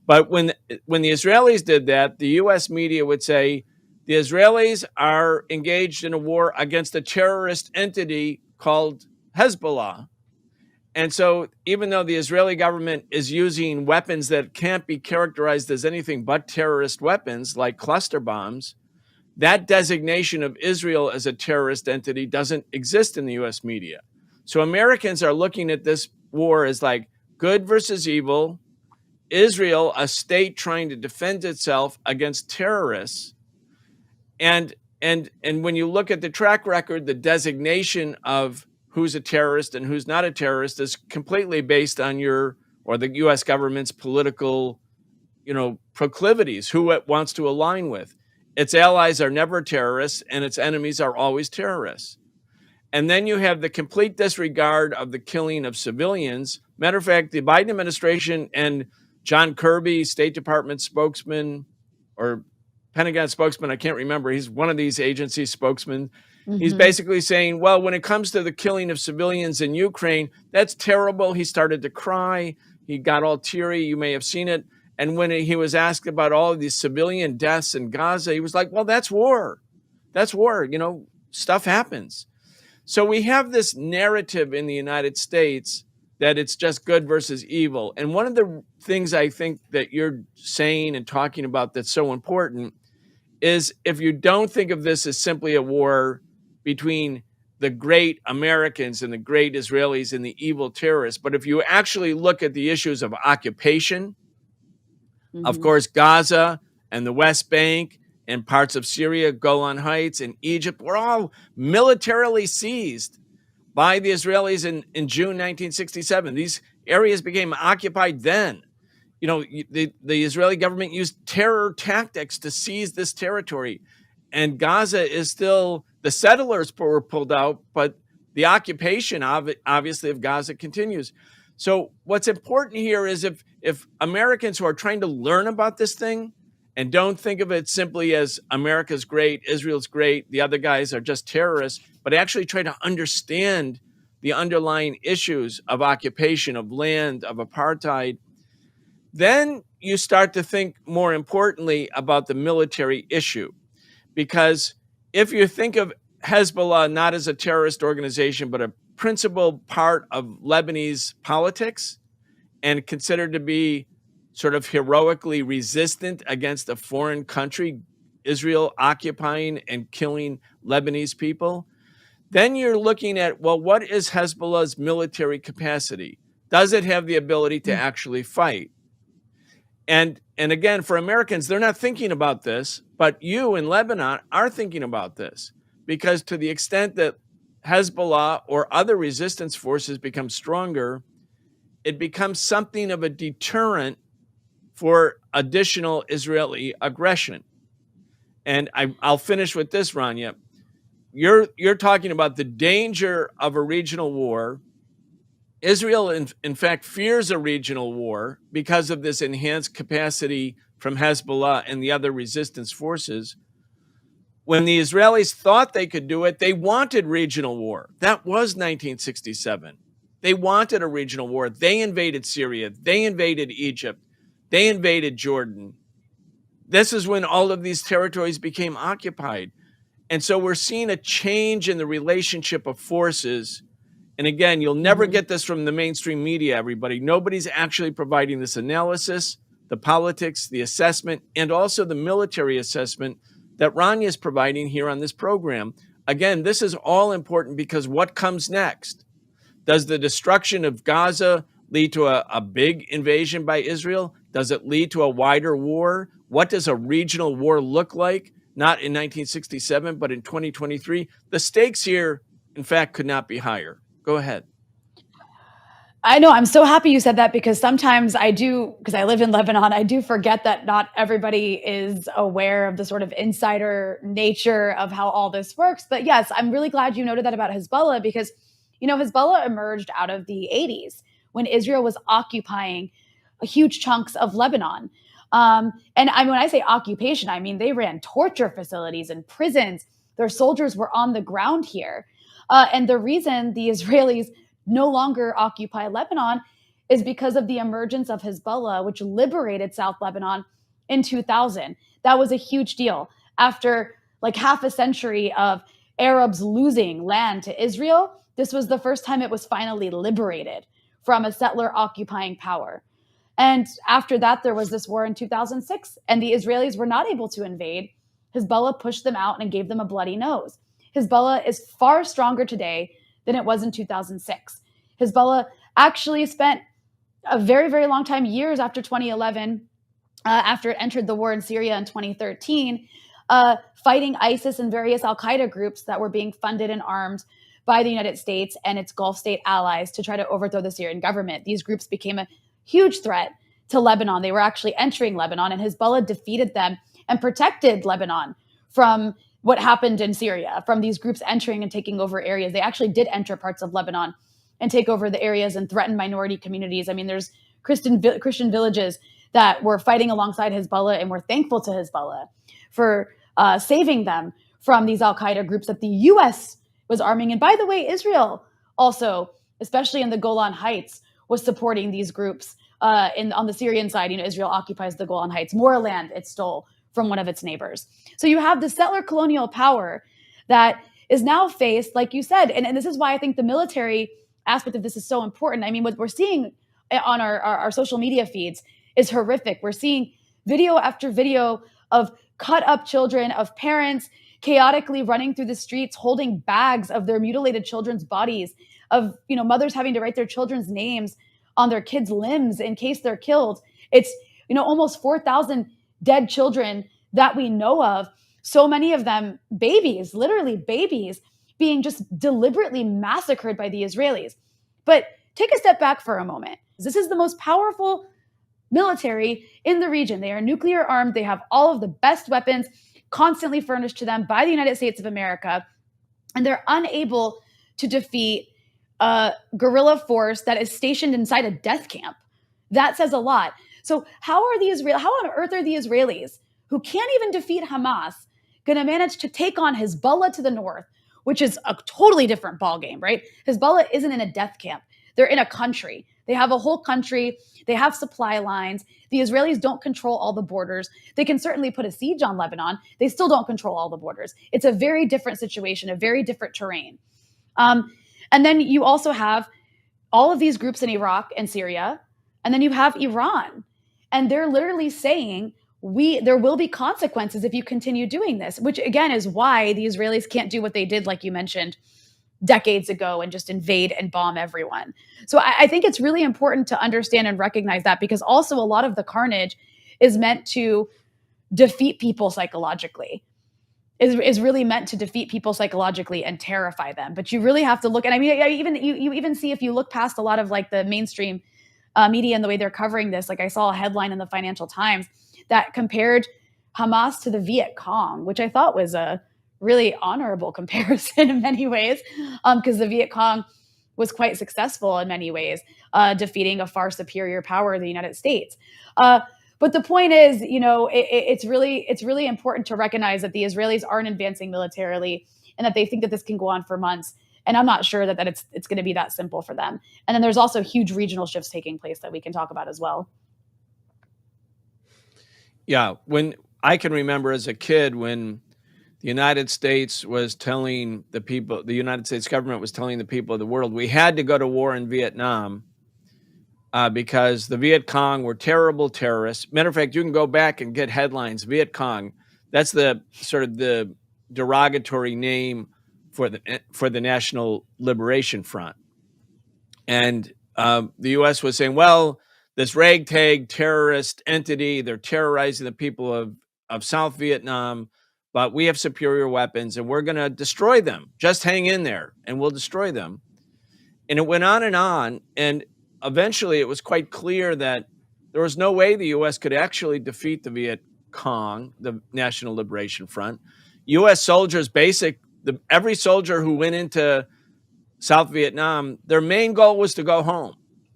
But when the Israelis did that, the U.S. media would say the Israelis are engaged in a war against a terrorist entity called Hezbollah. And so even though the Israeli government is using weapons that can't be characterized as anything but terrorist weapons, like cluster bombs, that designation of Israel as a terrorist entity doesn't exist in the U.S. media. So Americans are looking at this war as like good versus evil, Israel, a state trying to defend itself against terrorists. And when you look at the track record, the designation of who's a terrorist and who's not a terrorist is completely based on your, or the U.S. government's political, proclivities, who it wants to align with. Its allies are never terrorists, and its enemies are always terrorists. And then you have the complete disregard of the killing of civilians. Matter of fact, the Biden administration and John Kirby, State Department spokesman, or Pentagon spokesman, I can't remember. He's one of these agency spokesmen. Mm-hmm. He's basically saying, well, when it comes to the killing of civilians in Ukraine, that's terrible. He started to cry. He got all teary. You may have seen it. And when he was asked about all of these civilian deaths in Gaza, he was like, well, that's war. That's war. Stuff happens. So we have this narrative in the United States that it's just good versus evil. And one of the things I think that you're saying and talking about that's so important is if you don't think of this as simply a war between the great Americans and the great Israelis and the evil terrorists, but if you actually look at the issues of occupation, of course, Gaza and the West Bank and parts of Syria, Golan Heights and Egypt were all militarily seized by the Israelis in June 1967. These areas became occupied then. The Israeli government used terror tactics to seize this territory. And Gaza is still, the settlers were pulled out, but the occupation obviously of Gaza continues. So what's important here is if Americans who are trying to learn about this thing and don't think of it simply as America's great, Israel's great, the other guys are just terrorists, but actually try to understand the underlying issues of occupation, of land, of apartheid, then you start to think more importantly about the military issue. Because if you think of Hezbollah not as a terrorist organization, but a principal part of Lebanese politics and considered to be sort of heroically resistant against a foreign country, Israel occupying and killing Lebanese people, then you're looking at, well, what is Hezbollah's military capacity? Does it have the ability to actually fight? And again, for Americans, they're not thinking about this, but you in Lebanon are thinking about this, because to the extent that Hezbollah or other resistance forces become stronger, it becomes something of a deterrent for additional Israeli aggression. And I'll finish with this, Rania. You're talking about the danger of a regional war. Israel, in fact, fears a regional war because of this enhanced capacity from Hezbollah and the other resistance forces. When the Israelis thought they could do it, they wanted regional war. That was 1967. They wanted a regional war. They invaded Syria. They invaded Egypt. They invaded Jordan. this is when all of these territories became occupied. And so we're seeing a change in the relationship of forces. And again, you'll never get this from the mainstream media, everybody. Nobody's actually providing this analysis, the politics, the assessment, and also the military assessment that Rania is providing here on this program. Again, this is all important because what comes next? Does the destruction of Gaza lead to a big invasion by Israel? Does it lead to a wider war? What does a regional war look like? Not in 1967, but in 2023. The stakes here, in fact, could not be higher. Go ahead. I know. I'm so happy you said that because sometimes I do, because I live in Lebanon, I do forget that not everybody is aware of the sort of insider nature of how all this works. But yes, I'm really glad you noted that about Hezbollah because, you know, Hezbollah emerged out of the 80s when Israel was occupying huge chunks of Lebanon. And when I say occupation, I mean they ran torture facilities and prisons. Their soldiers were on the ground here. And the reason the Israelis no longer occupy Lebanon is because of the emergence of Hezbollah, which liberated South Lebanon in 2000. That was a huge deal. After like half a century of Arabs losing land to Israel, this was the first time it was finally liberated from a settler occupying power. And after that, there was this war in 2006, and the Israelis were not able to invade. Hezbollah pushed them out and gave them a bloody nose. Hezbollah is far stronger today than it was in 2006. Hezbollah actually spent a very, very long time, years after 2011, after it entered the war in Syria in 2013, fighting ISIS and various al-Qaeda groups that were being funded and armed by the United States and its Gulf state allies to try to overthrow the Syrian government. These groups became a huge threat to Lebanon. They were actually entering Lebanon, and Hezbollah defeated them and protected Lebanon from what happened in Syria, from these groups entering and taking over areas. They actually did enter parts of Lebanon and take over the areas and threaten minority communities. I mean, there's Christian villages that were fighting alongside Hezbollah, and we're thankful to Hezbollah for saving them from these al-Qaeda groups that the U.S. was arming. And by the way, Israel also, especially in the Golan Heights, was supporting these groups on the Syrian side. You know, Israel occupies the Golan Heights, more land it stole from one of its neighbors. So you have the settler colonial power that is now faced, like you said, and this is why I think the military aspect of this is so important. I mean, what we're seeing on our social media feeds is horrific. We're seeing video after video of cut up children, of parents chaotically running through the streets, holding bags of their mutilated children's bodies, of, you know, mothers having to write their children's names on their kids' limbs in case they're killed. It's, you know, almost 4,000 dead children that we know of. So many of them babies, literally babies, being just deliberately massacred by the Israelis. But take a step back for a moment. This is the most powerful military in the region. They are nuclear armed. They have all of the best weapons constantly furnished to them by the United States of America. And they're unable to defeat a guerrilla force that is stationed inside a death camp. That says a lot. So how on earth are the Israelis, who can't even defeat Hamas, going to manage to take on Hezbollah to the north, which is a totally different ballgame, right? Hezbollah isn't in a death camp. They're in a country. They have a whole country. They have supply lines. The Israelis don't control all the borders. They can certainly put a siege on Lebanon. They still don't control all the borders. It's a very different situation, a very different terrain. And then you also have all of these groups in Iraq and Syria, and then you have Iran. And they're literally saying, there will be consequences if you continue doing this, which again is why the Israelis can't do what they did, like you mentioned, decades ago and just invade and bomb everyone. So I think it's really important to understand and recognize that, because also a lot of the carnage is meant to defeat people psychologically, is really meant to defeat people psychologically and terrify them. But you really have to look, and I mean, you even see, if you look past a lot of like the mainstream media and the way they're covering this, like I saw a headline in the Financial Times that compared Hamas to the Viet Cong, which I thought was a really honorable comparison in many ways, because the Viet Cong was quite successful in many ways, defeating a far superior power, the United States. But the point is, you know, it's really important to recognize that the Israelis aren't advancing militarily, and that they think that this can go on for months. And I'm not sure that it's going to be that simple for them. And then there's also huge regional shifts taking place that we can talk about as well. Yeah, when I can remember as a kid when the United States was telling the people, the United States government was telling the people of the world, we had to go to war in Vietnam because the Viet Cong were terrible terrorists. Matter of fact, you can go back and get headlines. Viet Cong, that's the sort of the derogatory name for the National Liberation Front. And the U.S. was saying, well, this ragtag terrorist entity, they're terrorizing the people of South Vietnam, but we have superior weapons and we're going to destroy them. Just hang in there and we'll destroy them. And it went on. And eventually it was quite clear that there was no way the U.S. could actually defeat the Viet Cong, the National Liberation Front. U.S. soldiers, every soldier who went into South Vietnam, their main goal was to go home.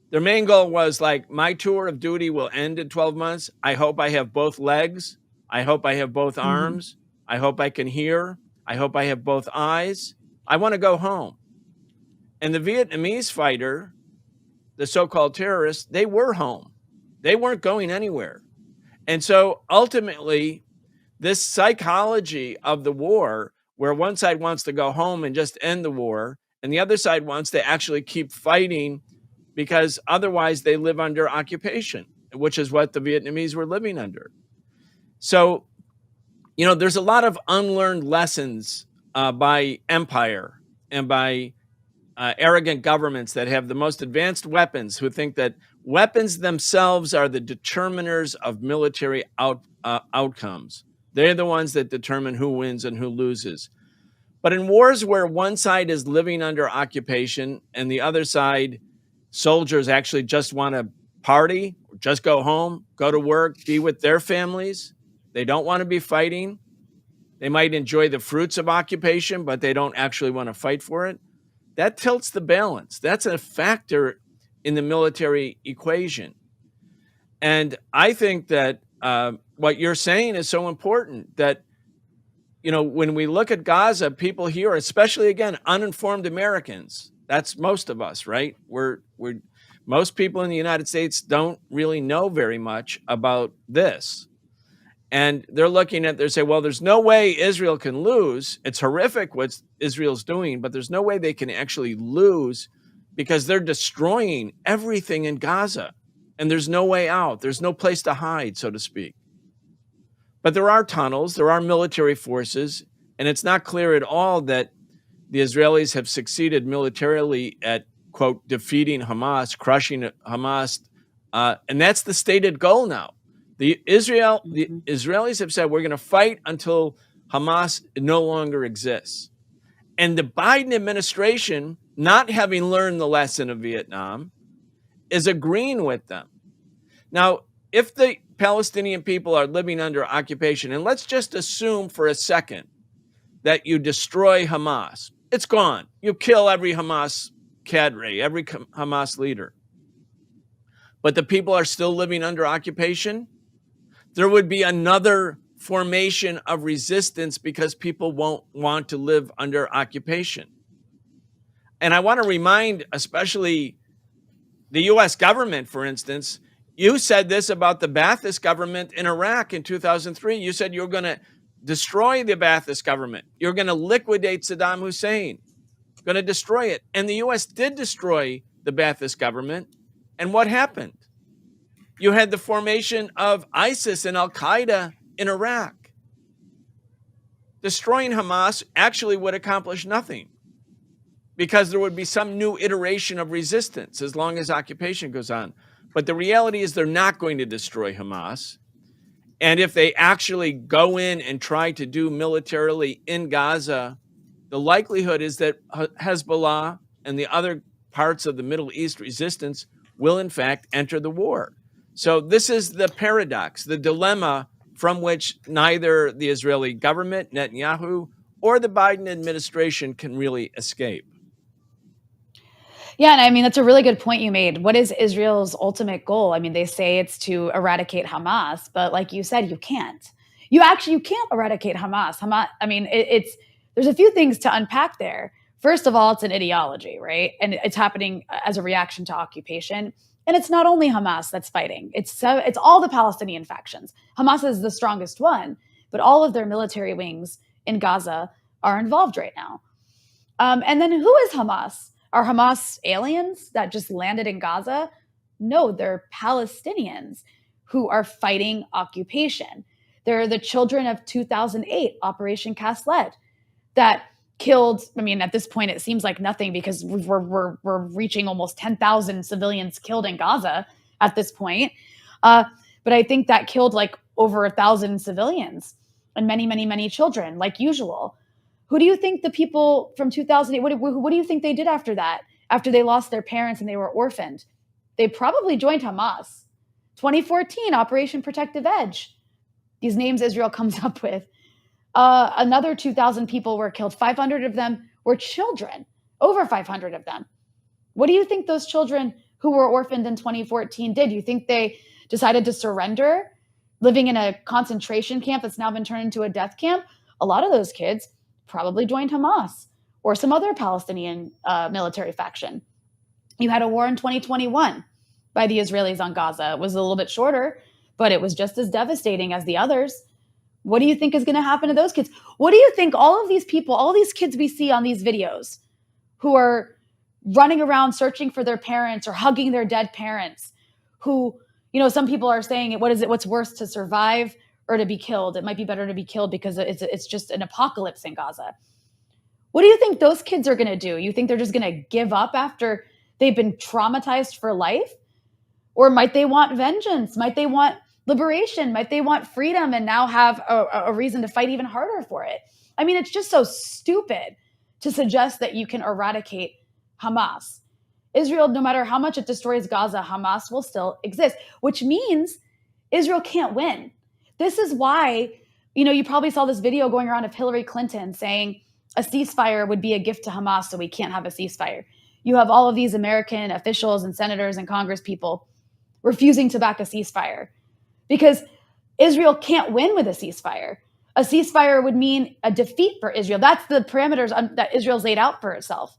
Their main goal was like, my tour of duty will end in 12 months. I hope I have both legs. I hope I have both arms. I hope I can hear. I hope I have both eyes. I want to go home. And the Vietnamese fighter, the so-called terrorists, they were home. They weren't going anywhere. And so ultimately, this psychology of the war, where one side wants to go home and just end the war, and the other side wants to actually keep fighting because otherwise they live under occupation, which is what the Vietnamese were living under. So, there's a lot of unlearned lessons by empire and by arrogant governments that have the most advanced weapons, who think that weapons themselves are the determiners of military outcomes. They're the ones that determine who wins and who loses. But in wars where one side is living under occupation and the other side, soldiers actually just want to party, just go home, go to work, be with their families. They don't want to be fighting. They might enjoy the fruits of occupation, but they don't actually want to fight for it. That tilts the balance. That's a factor in the military equation. And I think that what you're saying is so important, that when we look at Gaza, people here, especially, again, uninformed Americans, that's most of us, right? Most people in the United States don't really know very much about this. And they're looking at, they say, well, there's no way Israel can lose. It's horrific what Israel's doing, but there's no way they can actually lose because they're destroying everything in Gaza. And there's no way out. There's no place to hide, so to speak. But there are tunnels, there are military forces, and it's not clear at all that the Israelis have succeeded militarily at, quote, defeating Hamas, crushing Hamas. And that's the stated goal now. The Israelis have said, we're going to fight until Hamas no longer exists. And the Biden administration, not having learned the lesson of Vietnam, is agreeing with them. Now, if the Palestinian people are living under occupation, and let's just assume for a second that you destroy Hamas, it's gone. You kill every Hamas cadre, every Hamas leader. But the people are still living under occupation. There would be another formation of resistance because people won't want to live under occupation. And I want to remind, especially the U.S. government, for instance, you said this about the Ba'athist government in Iraq in 2003. You said you're going to destroy the Ba'athist government. You're going to liquidate Saddam Hussein, going to destroy it. And the U.S. did destroy the Ba'athist government. And what happened? You had the formation of ISIS and Al-Qaeda in Iraq. Destroying Hamas actually would accomplish nothing because there would be some new iteration of resistance as long as occupation goes on. But the reality is they're not going to destroy Hamas. And if they actually go in and try to do militarily in Gaza, the likelihood is that Hezbollah and the other parts of the Middle East resistance will in fact enter the war. So this is the paradox, the dilemma from which neither the Israeli government, Netanyahu, or the Biden administration can really escape. Yeah, and I mean, that's a really good point you made. What is Israel's ultimate goal? I mean, they say it's to eradicate Hamas, but like you said, you can't. You can't eradicate Hamas. I mean, there's a few things to unpack there. First of all, it's an ideology, right? And it's happening as a reaction to occupation. And it's not only Hamas that's fighting. It's all the Palestinian factions. Hamas is the strongest one, but all of their military wings in Gaza are involved right now. And then who is Hamas? Are Hamas aliens that just landed in Gaza? No, they're Palestinians who are fighting occupation. They're the children of 2008 Operation Cast Lead that killed, I mean, at this point, it seems like nothing because we're reaching almost 10,000 civilians killed in Gaza at this point. But I think that killed like over 1,000 civilians and many, many, many children, like usual. Who do you think the people from 2008, what do you think they did after that? After they lost their parents and they were orphaned? They probably joined Hamas. 2014, Operation Protective Edge. These names Israel comes up with. Another 2,000 people were killed. 500 of them were children, over 500 of them. What do you think those children who were orphaned in 2014 did? You think they decided to surrender, living in a concentration camp that's now been turned into a death camp? A lot of those kids probably joined Hamas or some other Palestinian military faction. You had a war in 2021 by the Israelis on Gaza. It was a little bit shorter, but it was just as devastating as the others. What do you think is going to happen to those kids? What do you think all of these people, all these kids we see on these videos who are running around searching for their parents or hugging their dead parents, who, you know, some people are saying, what's worse, to survive or to be killed? It might be better to be killed because it's just an apocalypse in Gaza. What do you think those kids are going to do? You think they're just going to give up after they've been traumatized for life? Or might they want vengeance? Might they want liberation? Might they want freedom and now have a reason to fight even harder for it? I mean, it's just so stupid to suggest that you can eradicate Hamas. Israel, no matter how much it destroys Gaza, Hamas will still exist, which means Israel can't win. This is why, you know, you probably saw this video going around of Hillary Clinton saying a ceasefire would be a gift to Hamas, so we can't have a ceasefire. You have all of these American officials and senators and Congress people refusing to back a ceasefire because Israel can't win with a ceasefire. A ceasefire would mean a defeat for Israel. That's the parameters that Israel's laid out for itself.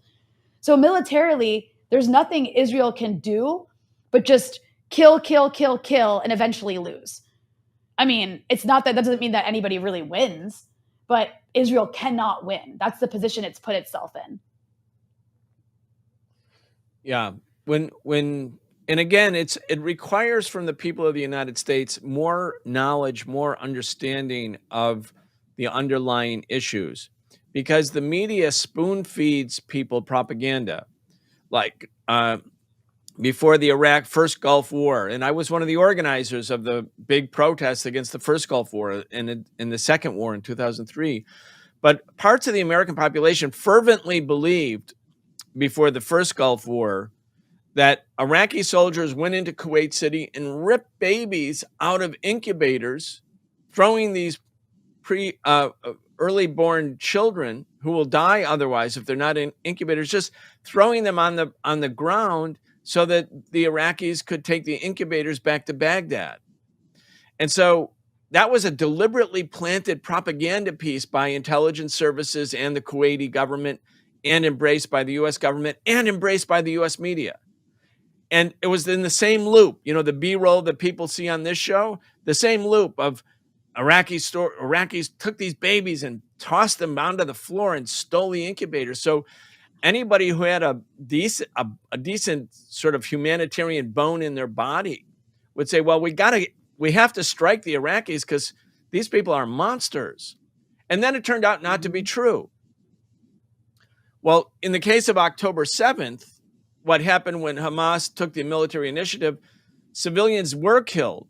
So militarily, there's nothing Israel can do but just kill, and eventually lose. I mean, it's not that doesn't mean that anybody really wins, but Israel cannot win. That's the position it's put itself in. Yeah. And again, it requires from the people of the United States more knowledge, more understanding of the underlying issues, because the media spoon feeds people propaganda. Like before the Iraq first Gulf War, and I was one of the organizers of the big protests against the first Gulf War and in the second war in 2003. But parts of the American population fervently believed before the first Gulf War that Iraqi soldiers went into Kuwait City and ripped babies out of incubators, throwing these early born children who will die otherwise if they're not in incubators, just throwing them on the ground so that the Iraqis could take the incubators back to Baghdad. And so that was a deliberately planted propaganda piece by intelligence services and the Kuwaiti government, and embraced by the US government and embraced by the US media. And it was in the same loop, you know, the B-roll that people see on this show, the same loop of Iraqis took these babies and tossed them onto the floor and stole the incubators. So anybody who had a decent sort of humanitarian bone in their body would say, well, we have to strike the Iraqis because these people are monsters. And then it turned out not to be true. Well, in the case of October 7th, what happened when Hamas took the military initiative, civilians were killed.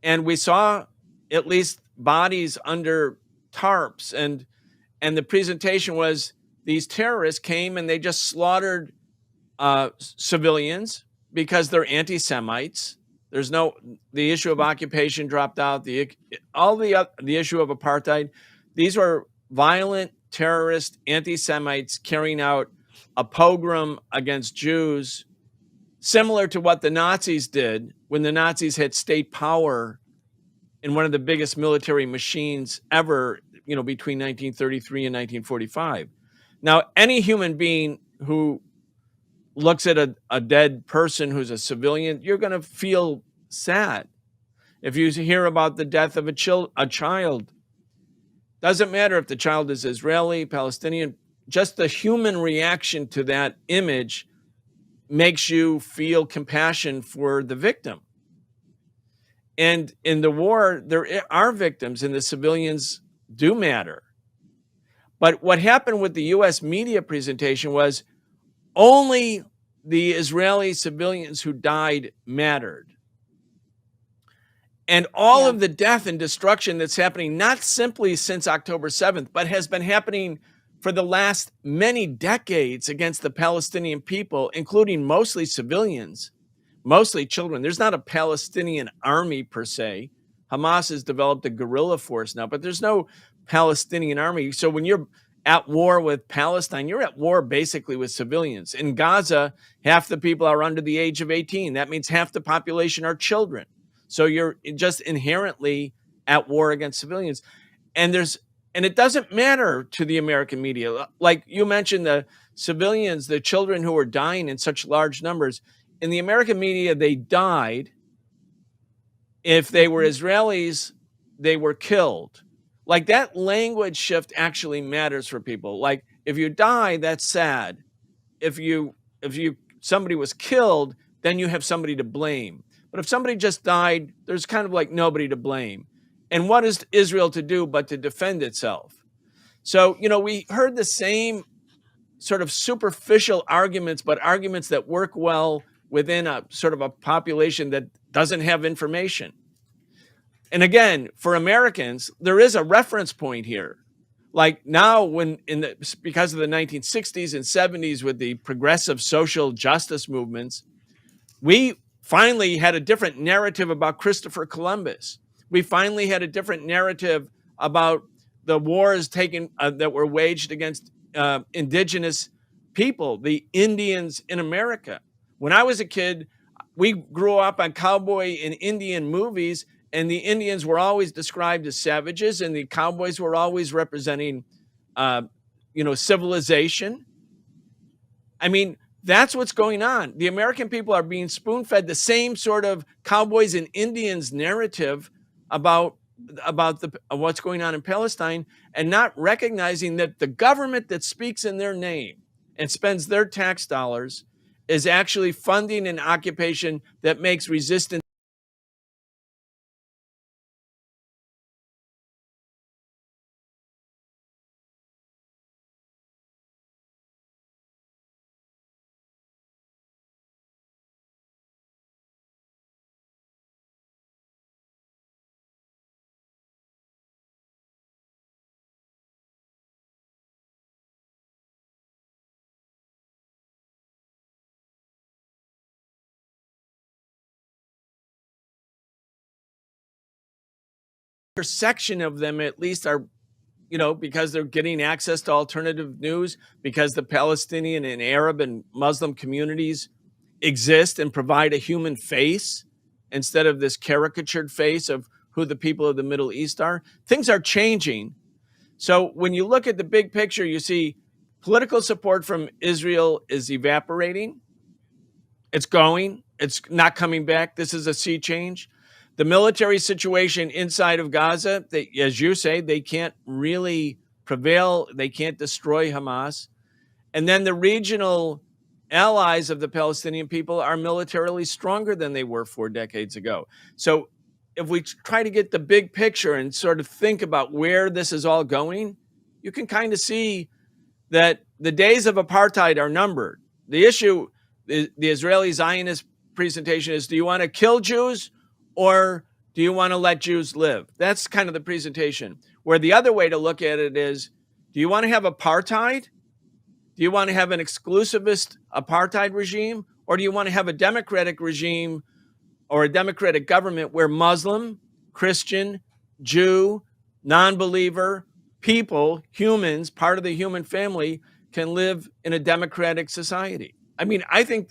And we saw at least bodies under tarps. And the presentation was these terrorists came and they just slaughtered civilians because they're anti-Semites. The issue of occupation dropped out, the issue of apartheid. These were violent terrorist anti-Semites carrying out a pogrom against Jews, similar to what the Nazis did when the Nazis had state power in one of the biggest military machines ever, you know, between 1933 and 1945. Now, any human being who looks at a dead person who's a civilian, you're going to feel sad. If you hear about the death of a child, doesn't matter if the child is Israeli, Palestinian, just the human reaction to that image makes you feel compassion for the victim. And in the war, there are victims, and the civilians do matter. But what happened with the U.S. media presentation was only the Israeli civilians who died mattered. And all of the death and destruction that's happening, not simply since October 7th, but has been happening for the last many decades against the Palestinian people, including mostly civilians, mostly children. There's not a Palestinian army per se. Hamas has developed a guerrilla force now, but there's no Palestinian army. So when you're at war with Palestine, you're at war basically with civilians. In Gaza, half the people are under the age of 18. That means half the population are children. So you're just inherently at war against civilians. And it doesn't matter to the American media. Like you mentioned, the civilians, the children who are dying in such large numbers. In the American media, they died. If they were Israelis, they were killed. Like that language shift actually matters for people. Like if you die, that's sad. If somebody was killed, then you have somebody to blame. But if somebody just died, there's kind of like nobody to blame. And what is Israel to do but to defend itself? So, we heard the same sort of superficial arguments, but arguments that work well within a sort of a population that doesn't have information. And again, for Americans, there is a reference point here. Like now, because of the 1960s and 70s with the progressive social justice movements, we finally had a different narrative about Christopher Columbus. We finally had a different narrative about the wars that were waged against indigenous people, the Indians in America. When I was a kid, we grew up on cowboy and Indian movies, and the Indians were always described as savages, and the cowboys were always representing, civilization. I mean, that's what's going on. The American people are being spoon-fed the same sort of cowboys and Indians narrative about what's going on in Palestine, and not recognizing that the government that speaks in their name and spends their tax dollars is actually funding an occupation that makes resistance section of them at least are, because they're getting access to alternative news, because the Palestinian and Arab and Muslim communities exist and provide a human face instead of this caricatured face of who the people of the Middle East are. Things are changing. So when you look at the big picture, you see political support from Israel is evaporating. It's not coming back. This is a sea change. The military situation inside of Gaza, as you say, they can't really prevail. They can't destroy Hamas. And then the regional allies of the Palestinian people are militarily stronger than they were 4 decades ago. So if we try to get the big picture and sort of think about where this is all going, you can kind of see that the days of apartheid are numbered. The issue, the Israeli Zionist presentation is, do you want to kill Jews or do you want to let Jews live? That's kind of the presentation. Where the other way to look at it is, do you want to have apartheid? Do you want to have an exclusivist apartheid regime? Or do you want to have a democratic regime or a democratic government where Muslim, Christian, Jew, non-believer, people, humans, part of the human family can live in a democratic society? I mean, I think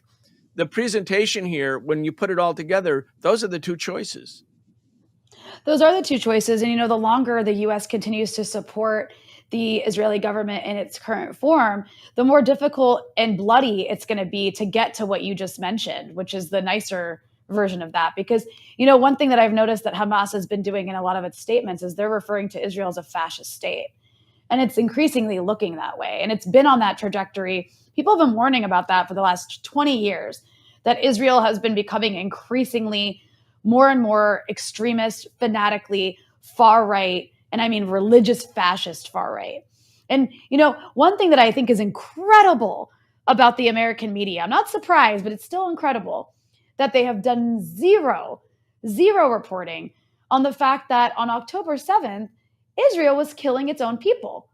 the presentation here, when you put it all together, those are the two choices. Those are the two choices. And, the longer the U.S. continues to support the Israeli government in its current form, the more difficult and bloody it's going to be to get to what you just mentioned, which is the nicer version of that. Because, one thing that I've noticed that Hamas has been doing in a lot of its statements is they're referring to Israel as a fascist state. And it's increasingly looking that way. And it's been on that trajectory. People have been warning about that for the last 20 years, that Israel has been becoming increasingly more and more extremist, fanatically far right, and I mean religious fascist far right. And, one thing that I think is incredible about the American media, I'm not surprised, but it's still incredible that they have done zero reporting on the fact that on October 7th, Israel was killing its own people.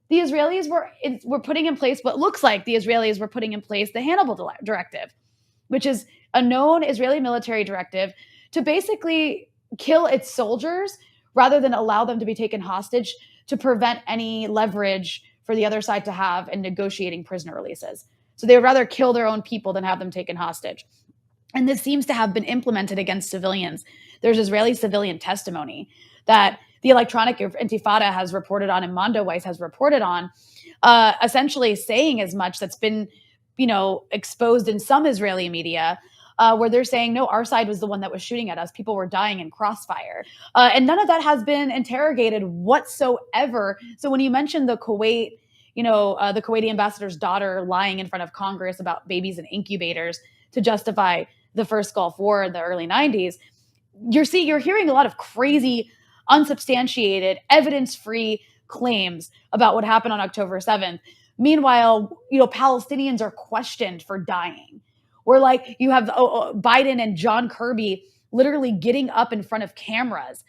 The Israelis were putting in place what looks like the Israelis were putting in place the Hannibal Directive, which is a known Israeli military directive to basically kill its soldiers rather than allow them to be taken hostage, to prevent any leverage for the other side to have in negotiating prisoner releases. So they would rather kill their own people than have them taken hostage. And this seems to have been implemented against civilians. There's Israeli civilian testimony that the Electronic Intifada has reported on and Mondoweiss has reported on, essentially saying as much. That's been, exposed in some Israeli media, where they're saying, no, our side was the one that was shooting at us. People were dying in crossfire. And none of that has been interrogated whatsoever. So when you mentioned the Kuwait, the Kuwaiti ambassador's daughter lying in front of Congress about babies in incubators to justify the first Gulf War in the early 90s, you're hearing a lot of crazy, unsubstantiated, evidence-free claims about what happened on October 7th. Meanwhile, Palestinians are questioned for dying. Where you have Biden and John Kirby literally getting up in front of cameras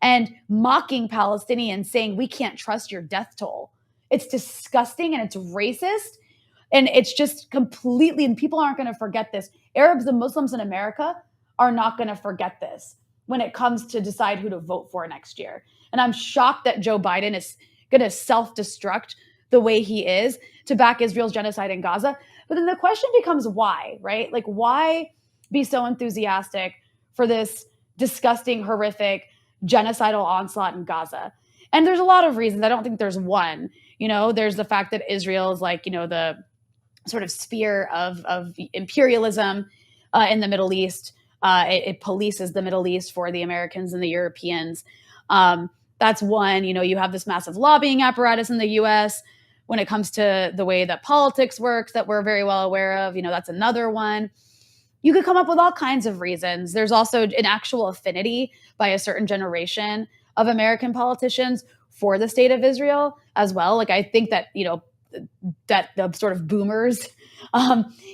and mocking Palestinians, saying, we can't trust your death toll. It's disgusting and it's racist. And it's just completely, and people aren't going to forget this. Arabs and Muslims in America are not going to forget this when it comes to decide who to vote for next year. And I'm shocked that Joe Biden is going to self-destruct the way he is to back Israel's genocide in Gaza. But then the question becomes why, right? Why be so enthusiastic for this disgusting, horrific, genocidal onslaught in Gaza? And there's a lot of reasons. I don't think there's one. There's the fact that Israel is the sort of sphere of imperialism in the Middle East. It polices the Middle East for the Americans and the Europeans. That's one. You have this massive lobbying apparatus in the U.S. when it comes to the way that politics works that we're very well aware of. That's another one. You could come up with all kinds of reasons. There's also an actual affinity by a certain generation of American politicians for the state of Israel as well. I think that, that the sort of boomers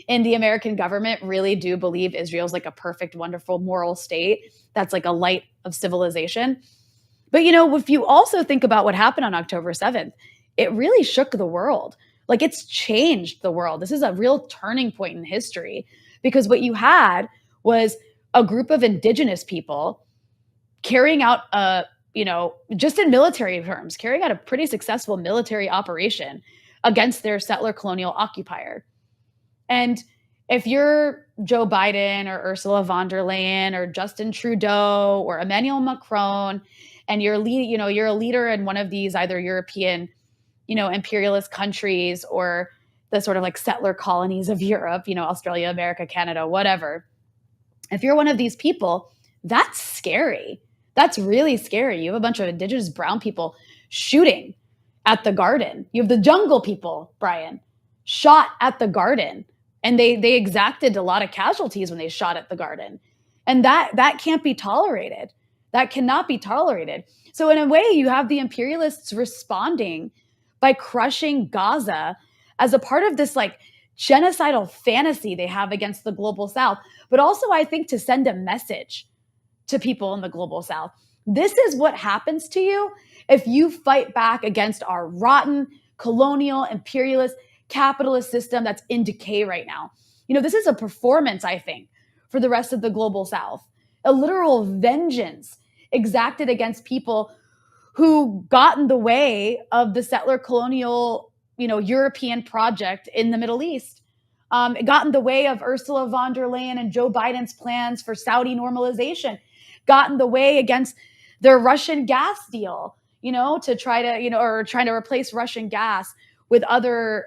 in the American government really do believe Israel's a perfect, wonderful, moral state that's a light of civilization. But, if you also think about what happened on October 7th, it really shook the world. It's changed the world. This is a real turning point in history, because what you had was a group of indigenous people carrying out just in military terms, carrying out a pretty successful military operation against their settler colonial occupier. And if you're Joe Biden or Ursula von der Leyen or Justin Trudeau or Emmanuel Macron, and you're a leader in one of these either European, imperialist countries or the sort of settler colonies of Europe, Australia, America, Canada, whatever. If you're one of these people, that's scary. That's really scary. You have a bunch of indigenous brown people shooting at the garden. You have the jungle people, Brian, shot at the garden. And they exacted a lot of casualties when they shot at the garden. And that can't be tolerated. That cannot be tolerated. So in a way, you have the imperialists responding by crushing Gaza as a part of this genocidal fantasy they have against the global South, but also I think to send a message to people in the global South. This is what happens to you if you fight back against our rotten, colonial, imperialist, capitalist system that's in decay right now. This is a performance, I think, for the rest of the global South, a literal vengeance exacted against people who got in the way of the settler colonial, European project in the Middle East. It got in the way of Ursula von der Leyen and Joe Biden's plans for Saudi normalization, got in the way against their Russian gas deal, to try to, or trying to replace Russian gas with other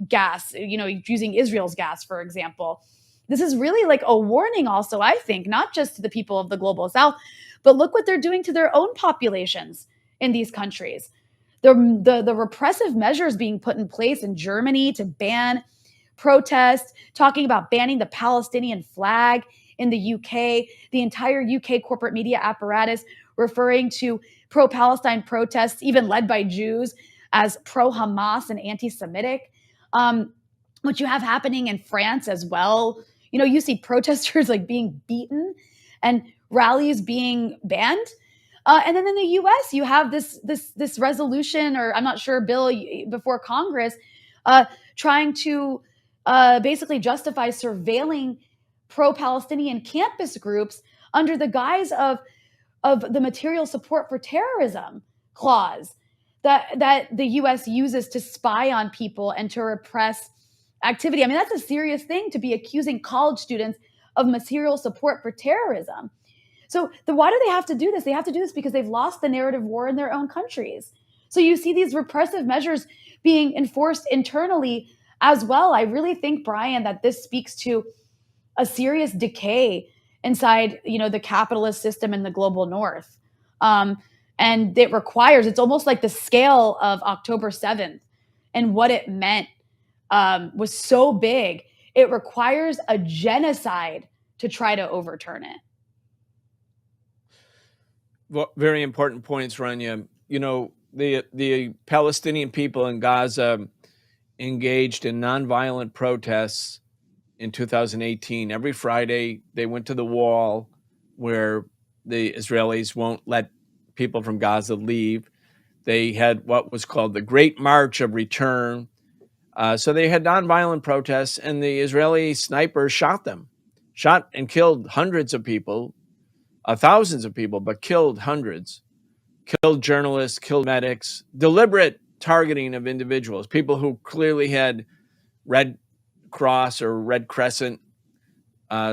gas, using Israel's gas, for example. This is really like a warning also, I think, not just to the people of the global south, but look what they're doing to their own populations in these countries. The repressive measures being put in place in Germany to ban protests, talking about banning the Palestinian flag in the UK, the entire UK corporate media apparatus referring to pro-Palestine protests, even led by Jews, as pro-Hamas and anti-Semitic. What you have happening in France as well, you see protesters like being beaten and rallies being banned. And then in the U.S., you have this resolution, or I'm not sure, bill before Congress, trying to basically justify surveilling pro-Palestinian campus groups under the guise of the material support for terrorism clause that the U.S. uses to spy on people and to repress activity. I mean, that's a serious thing, to be accusing college students of material support for terrorism. So why do they have to do this? They have to do this because they've lost the narrative war in their own countries. So you see these repressive measures being enforced internally as well. I really think, Brian, that this speaks to a serious decay inside, the capitalist system in the global north. And it's almost like the scale of October 7th and what it meant was so big. It requires a genocide to try to overturn it. Well, very important points, Rania. The Palestinian people in Gaza engaged in nonviolent protests in 2018. Every Friday, they went to the wall where the Israelis won't let people from Gaza leave. They had what was called the Great March of Return. So they had nonviolent protests, and the Israeli snipers shot and killed hundreds of people, thousands of people, but killed hundreds, killed journalists, killed medics, deliberate targeting of individuals, people who clearly had Red Cross or Red Crescent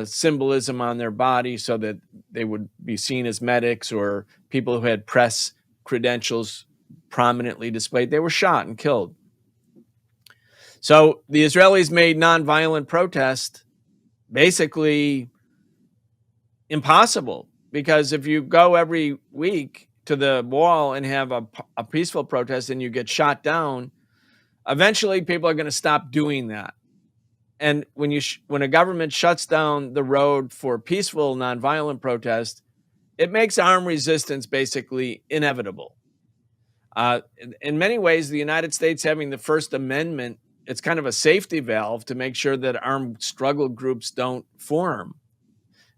symbolism on their body so that they would be seen as medics, or people who had press credentials prominently displayed. They were shot and killed. So the Israelis made nonviolent protest basically impossible, because if you go every week to the wall and have a peaceful protest and you get shot down, eventually people are going to stop doing that. And when a government shuts down the road for peaceful nonviolent protest, it makes armed resistance basically inevitable. In many ways, the United States having the First Amendment, it's kind of a safety valve to make sure that armed struggle groups don't form.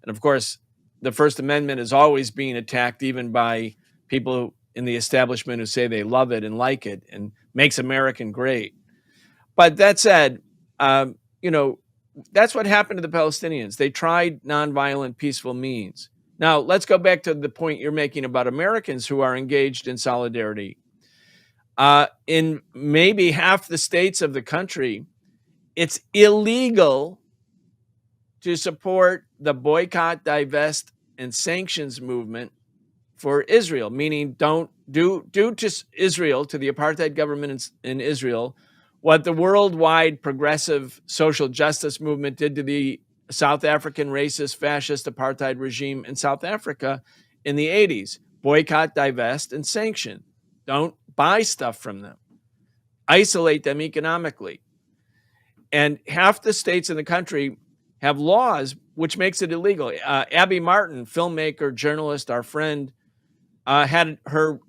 And of course, the First Amendment is always being attacked, even by people in the establishment who say they love it and like it and makes America great. But that said, that's what happened to the Palestinians. They tried nonviolent, peaceful means. Now, let's go back to the point you're making about Americans who are engaged in solidarity. In maybe half the states of the country, it's illegal to support the boycott, divest, and sanctions movement for Israel, meaning don't do to Israel, to the apartheid government in Israel, what the worldwide progressive social justice movement did to the South African racist fascist apartheid regime in South Africa in the 80s. Boycott, divest, and sanction. Don't buy stuff from them. Isolate them economically. And half the states in the country have laws which makes it illegal. Abby Martin, filmmaker, journalist, our friend, had her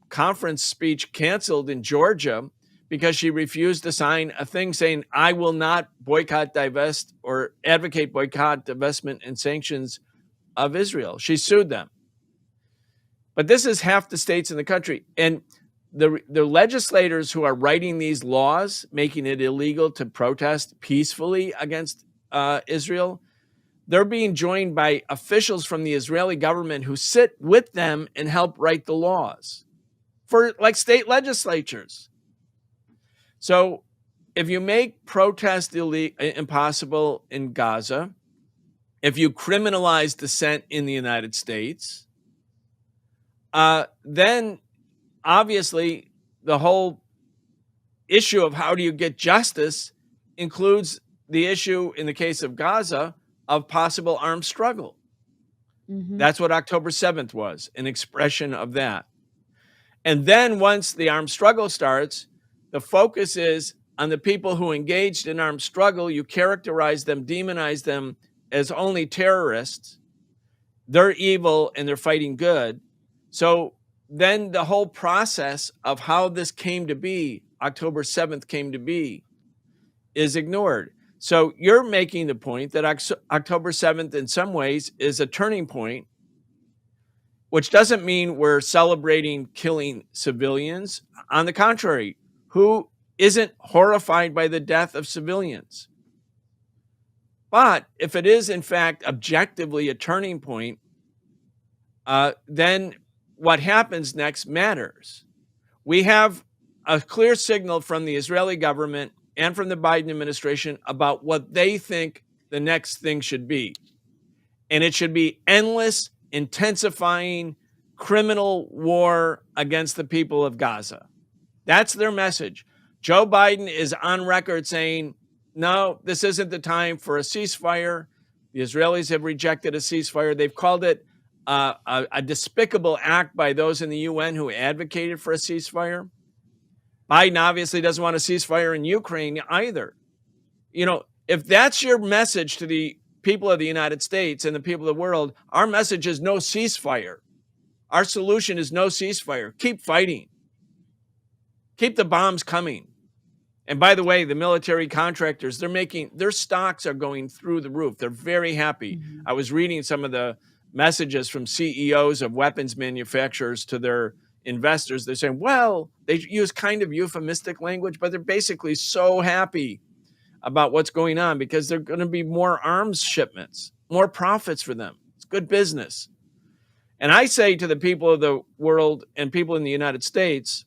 conference speech canceled in Georgia because she refused to sign a thing saying, I will not boycott, divest, or advocate boycott, divestment, and sanctions of Israel. She sued them. But this is half the states in the country. And the legislators who are writing these laws, making it illegal to protest peacefully against Israel, they're being joined by officials from the Israeli government who sit with them and help write the laws for like state legislatures. So if you make protest impossible in Gaza, if you criminalize dissent in the United States, then obviously, the whole issue of how do you get justice includes the issue, in the case of Gaza, of possible armed struggle. That's what October 7th was, an expression of that. And then once the armed struggle starts, the focus is on the people who engaged in armed struggle. You characterize them, demonize them as only terrorists. They're evil and they're fighting good. So then the whole process of how this came to be, October 7th came to be, is ignored. So you're making the point that October 7th in some ways is a turning point, which doesn't mean we're celebrating killing civilians. On the contrary, who isn't horrified by the death of civilians? But if it is, in fact, objectively a turning point, then what happens next matters. We have a clear signal from the Israeli government and from the Biden administration about what they think the next thing should be. And it should be endless, intensifying criminal war against the people of Gaza. That's their message. Joe Biden is on record saying, no, this isn't the time for a ceasefire. The Israelis have rejected a ceasefire. They've called it a despicable act by those in the UN who advocated for a ceasefire. Biden obviously doesn't want a ceasefire in Ukraine either. You know, if that's your message to the people of the United States and the people of the world, our message is no ceasefire. Our solution is no ceasefire. Keep fighting. Keep the bombs coming. And by the way, the military contractors, their stocks are going through the roof. They're very happy. I was reading some of the messages from CEOs of weapons manufacturers to their investors. They're saying, well, they use kind of euphemistic language, but they're basically so happy about what's going on because they're going to be more arms shipments, more profits for them. It's good business. And I say to the people of the world and people in the United States,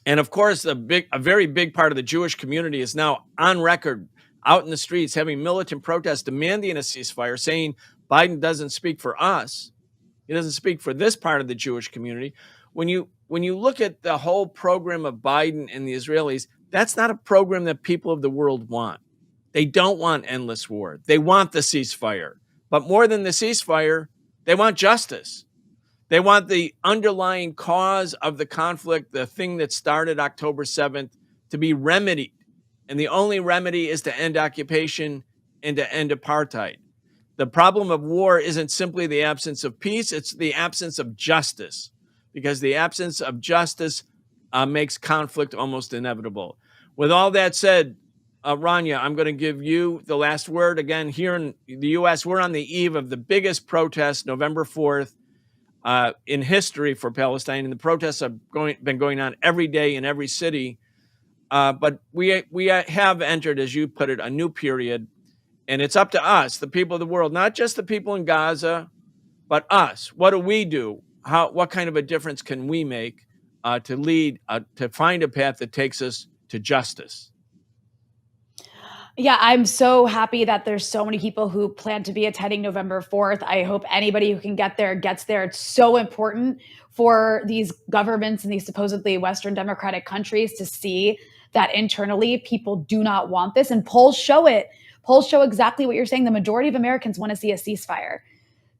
and of course, a very big part of the Jewish community is now on record out in the streets having militant protests demanding a ceasefire, saying Biden doesn't speak for us. He doesn't speak for this part of the Jewish community. When you look at the whole program of Biden and the Israelis, that's not a program that people of the world want. They don't want endless war. They want the ceasefire. But more than the ceasefire, they want justice. They want the underlying cause of the conflict, the thing that started October 7th, to be remedied. And the only remedy is to end occupation and to end apartheid. The problem of war isn't simply the absence of peace, it's the absence of justice. Because the absence of justice makes conflict almost inevitable. With all that said, Rania, I'm going to give you the last word. Again, here in the U.S., we're on the eve of the biggest protest, November 4th, in history for Palestine. And the protests have been going on every day in every city. But we have entered, as you put it, a new period. And it's up to us, the people of the world, not just the people in Gaza, but us. What do we do? What kind of a difference can we make to lead, to find a path that takes us to justice? Yeah, I'm so happy that there's so many people who plan to be attending November 4th. I hope anybody who can get there gets there. It's so important for these governments in these supposedly Western democratic countries to see that internally people do not want this. And polls show it. Polls show exactly what you're saying. The majority of Americans want to see a ceasefire.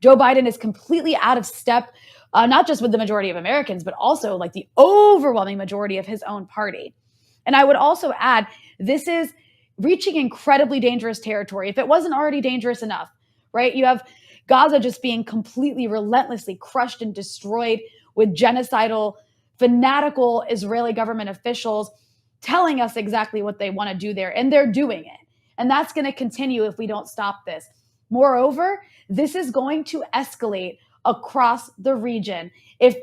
Joe Biden is completely out of step, not just with the majority of Americans, but also like the overwhelming majority of his own party. And I would also add, this is reaching incredibly dangerous territory, if it wasn't already dangerous enough, right? You have Gaza just being completely relentlessly crushed and destroyed with genocidal, fanatical Israeli government officials telling us exactly what they want to do there, and they're doing it. And that's going to continue if we don't stop this. Moreover, this is going to escalate across the region if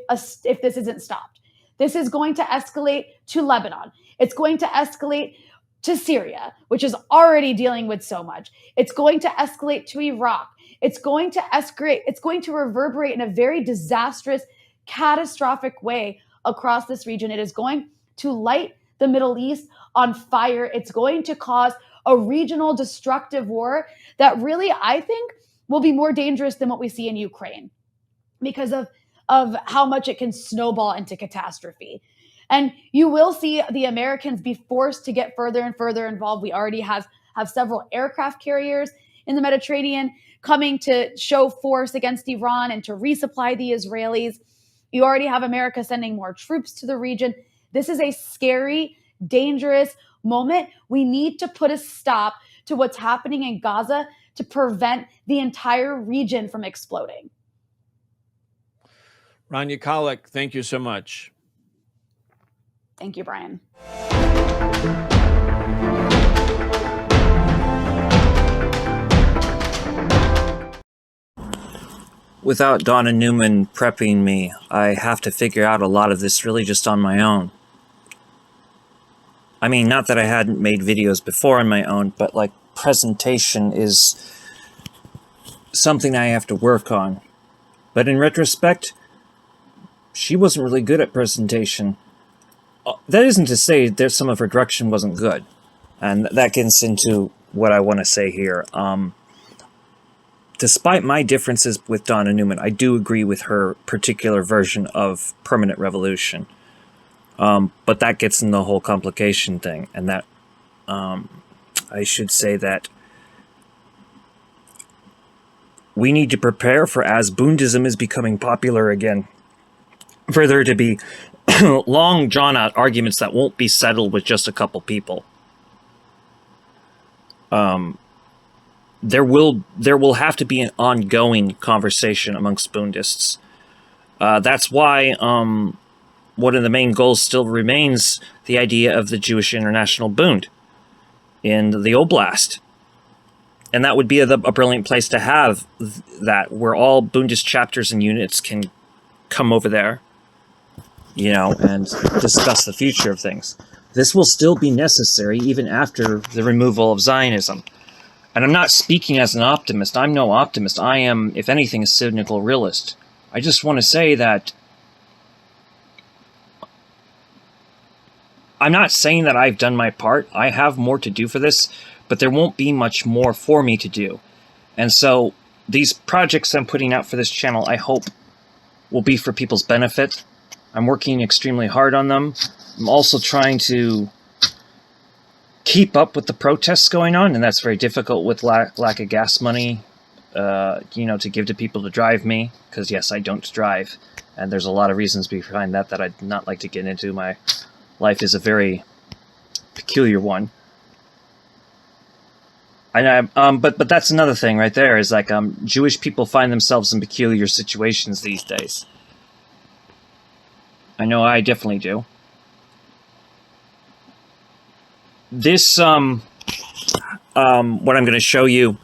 this isn't stopped. This is going to escalate to Lebanon. It's going to escalate to Syria, which is already dealing with so much. It's going to escalate to Iraq. It's going to escalate. It's going to reverberate in a very disastrous, catastrophic way across this region. It is going to light the Middle East on fire. It's going to cause a regional destructive war that really, I think, will be more dangerous than what we see in Ukraine because of of how much it can snowball into catastrophe. And you will see the Americans be forced to get further and further involved. We already have several aircraft carriers in the Mediterranean coming to show force against Iran and to resupply the Israelis. You already have America sending more troops to the region. This is a scary, dangerous moment. We need to put a stop to what's happening in Gaza to prevent the entire region from exploding. Rania Khalek, thank you so much. Thank you, Brian. Without Donna Newman prepping me, I have to figure out a lot of this really just on my own. I mean, not that I hadn't made videos before on my own, but like presentation is something I have to work on. But in retrospect, she wasn't really good at presentation. That isn't to say that some of her direction wasn't good. And that gets into what I want to say here. Despite my differences with Donna Newman, I do agree with her particular version of permanent revolution. But that gets in the whole complication thing. And that, I should say that we need to prepare for, as Bundism is becoming popular again, for there to be long drawn-out arguments that won't be settled with just a couple people. There will have to be an ongoing conversation amongst Bundists. That's why one of the main goals still remains the idea of the Jewish International Bund in the Oblast. And that would be a brilliant place to have that, where all Bundist chapters and units can come over there, you know, and discuss the future of things. This will still be necessary even after the removal of Zionism. And I'm not speaking as an optimist. I'm no optimist. I am, if anything, a cynical realist. I just want to say that I'm not saying that I've done my part. I have more to do for this, but there won't be much more for me to do. And so these projects I'm putting out for this channel, I hope, will be for people's benefit. I'm working extremely hard on them. I'm also trying to keep up with the protests going on, and that's very difficult with lack of gas money, you know, to give to people to drive me, because yes, I don't drive, and there's a lot of reasons behind that that I'd not like to get into. My life is a very peculiar one. But that's another thing right there, is like Jewish people find themselves in peculiar situations these days. I know I definitely do. This, what I'm going to show you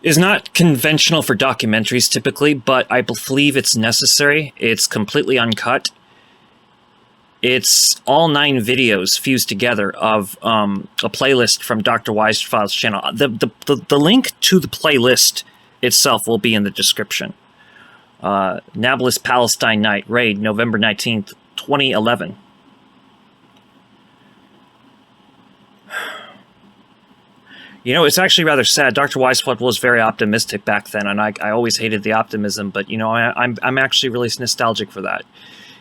is not conventional for documentaries typically, but I believe it's necessary. It's completely uncut. It's all 9 videos fused together of a playlist from Dr. Weisfield's channel. The link to the playlist itself will be in the description. Nablus Palestine Night Raid, November 19th, 2011. You know, it's actually rather sad. Dr. Weisfeld was very optimistic back then, and I always hated the optimism, but, you know, I'm actually really nostalgic for that.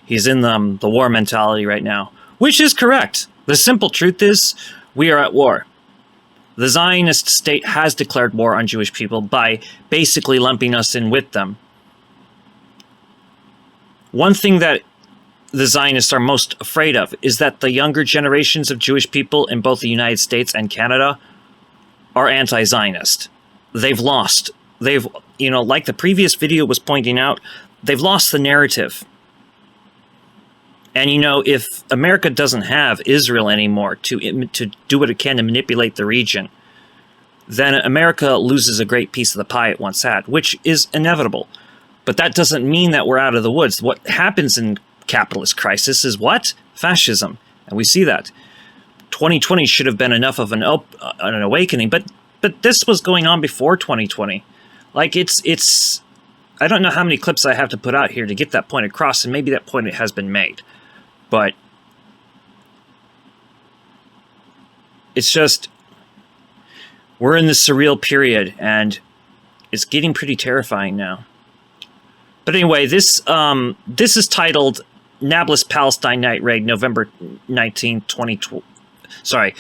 He's in the war mentality right now, which is correct. The simple truth is, we are at war. The Zionist state has declared war on Jewish people by basically lumping us in with them. One thing that the Zionists are most afraid of is that the younger generations of Jewish people in both the United States and Canada are anti-Zionist. They've lost. They've, you know, like the previous video was pointing out, they've lost the narrative. And, you know, if America doesn't have Israel anymore to do what it can to manipulate the region, then America loses a great piece of the pie it once had, which is inevitable. But that doesn't mean that we're out of the woods. What happens in capitalist crisis is what? Fascism. And we see that. 2020 should have been enough of an awakening, but this was going on before 2020. Like, it's I don't know how many clips I have to put out here to get that point across, and maybe that point has been made. But it's just, we're in this surreal period, and it's getting pretty terrifying now. But anyway, this is titled Nablus Palestine Night Raid, November 19th, 2020. Sorry.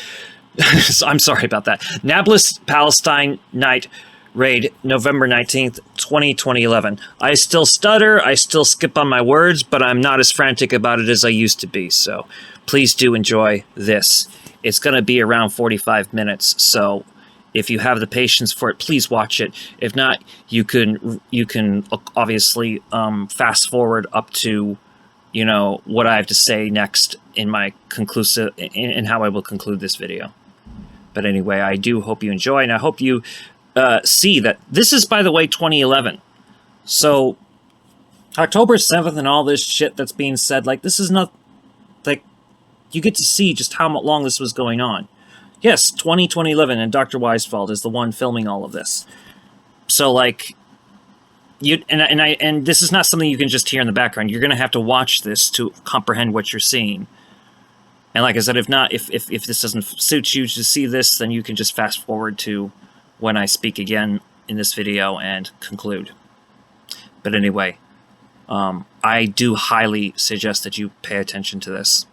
I'm sorry about that. Nablus Palestine Night Raid, November 19th, 2011. I still stutter, I still skip on my words, but I'm not as frantic about it as I used to be, so please do enjoy this. It's going to be around 45 minutes, so if you have the patience for it, please watch it. If not, you can obviously fast forward up to, you know, what I have to say next in my conclusive, in how I will conclude this video. But anyway, I do hope you enjoy, and I hope you see that this is, by the way, 2011. So October 7th and all this shit that's being said, like, this is not, like, you get to see just how long this was going on. Yes, 2011, and Dr. Weisfeld is the one filming all of this. So, like, and this is not something you can just hear in the background. You're going to have to watch this to comprehend what you're seeing. And like I said, if not, if this doesn't suit you to see this, then you can just fast forward to when I speak again in this video and conclude. But anyway, I do highly suggest that you pay attention to this.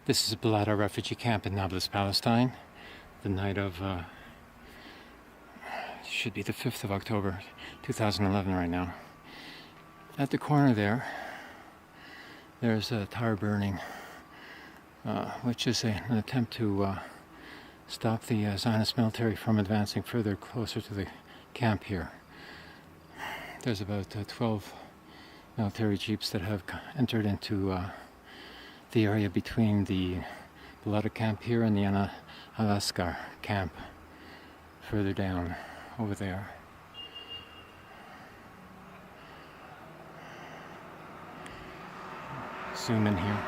This is Balata refugee camp in Nablus, Palestine, the night of should be the 5th of October 2011 right now. At the corner there's a tire burning, which is an attempt to stop the Zionist military from advancing further closer to the camp here. There's about 12 military jeeps that have entered into the area between the Balata camp here and the anti-Zionist camp further down over there. Zoom in here.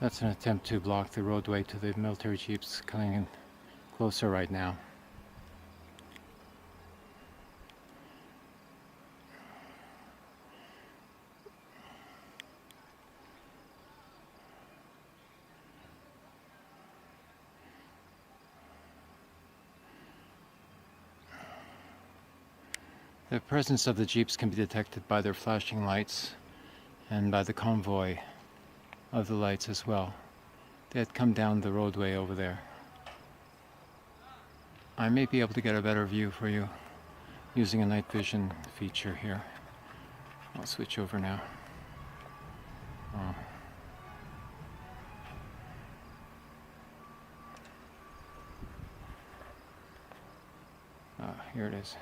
That's an attempt to block the roadway to the military jeeps coming in closer right now. The presence of the jeeps can be detected by their flashing lights and by the convoy of the lights as well. They had come down the roadway over there. I may be able to get a better view for you using a night vision feature here. I'll switch over now. Here it is.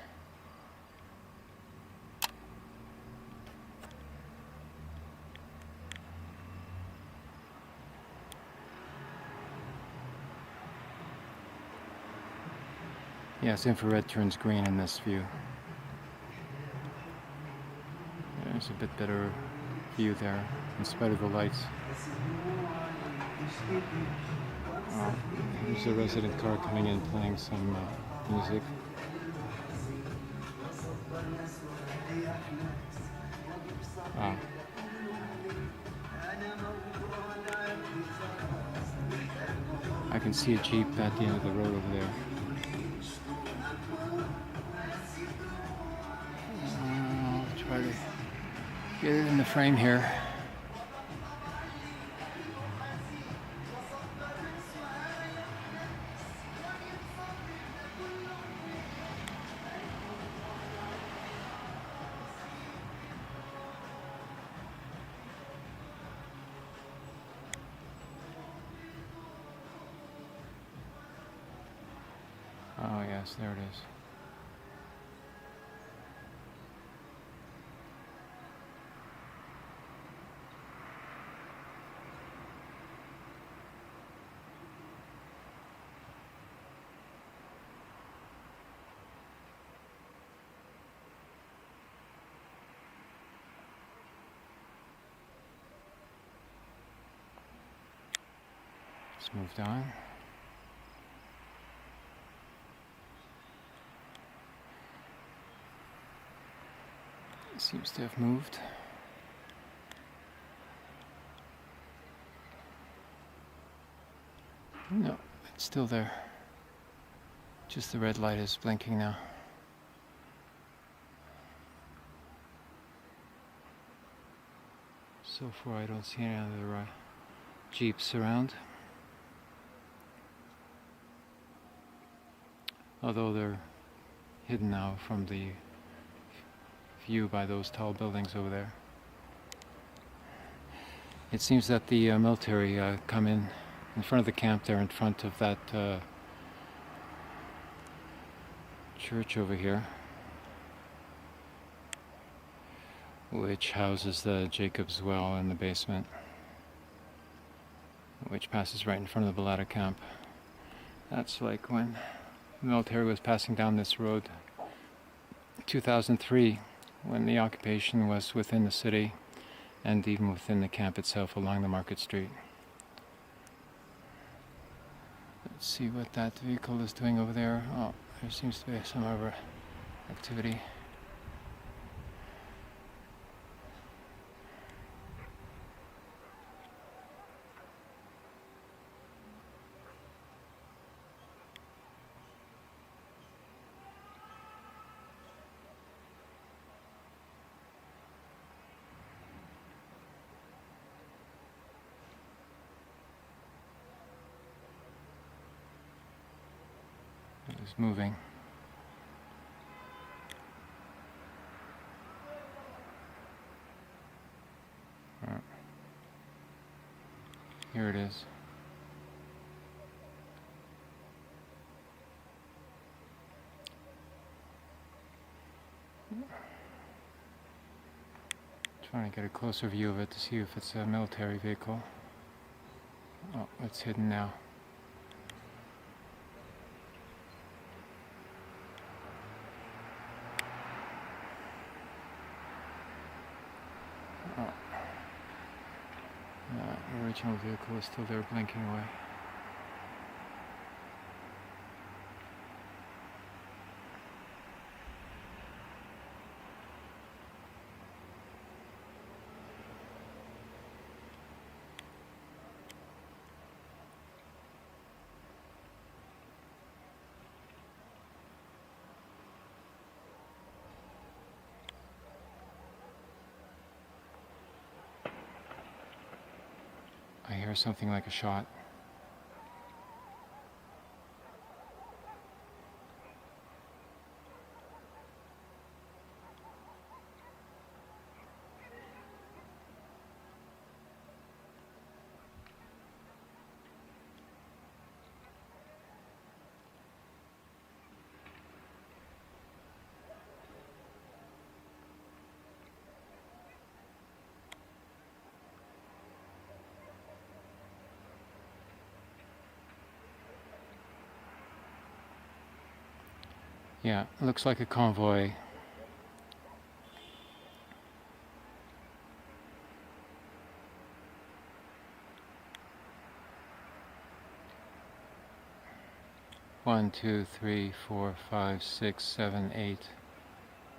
Yes, infrared turns green in this view. There's a bit better view there, in spite of the lights. There's a resident car coming in playing some music. I can see a Jeep at the end of the road over there. Try to get it in the frame here. Oh yes, there it is. Just moved on. It seems to have moved. No, it's still there. Just the red light is blinking now. So far I don't see any other Jeeps around. Although they're hidden now from the view by those tall buildings over there. It seems that the military come in front of the camp there, in front of that church over here, which houses the Jacob's well in the basement, which passes right in front of the Balata camp. That's like when the military was passing down this road, 2003, when the occupation was within the city and even within the camp itself along the Market Street. Let's see what that vehicle is doing over there. Oh, there seems to be some other activity. It's moving. Here it is. Trying to get a closer view of it to see if it's a military vehicle. Oh, it's hidden now. Oh. The original vehicle is still there blinking away. I hear something like a shot. Yeah, looks like a convoy. One, 2, 3, 4, 5, 6, 7, 8,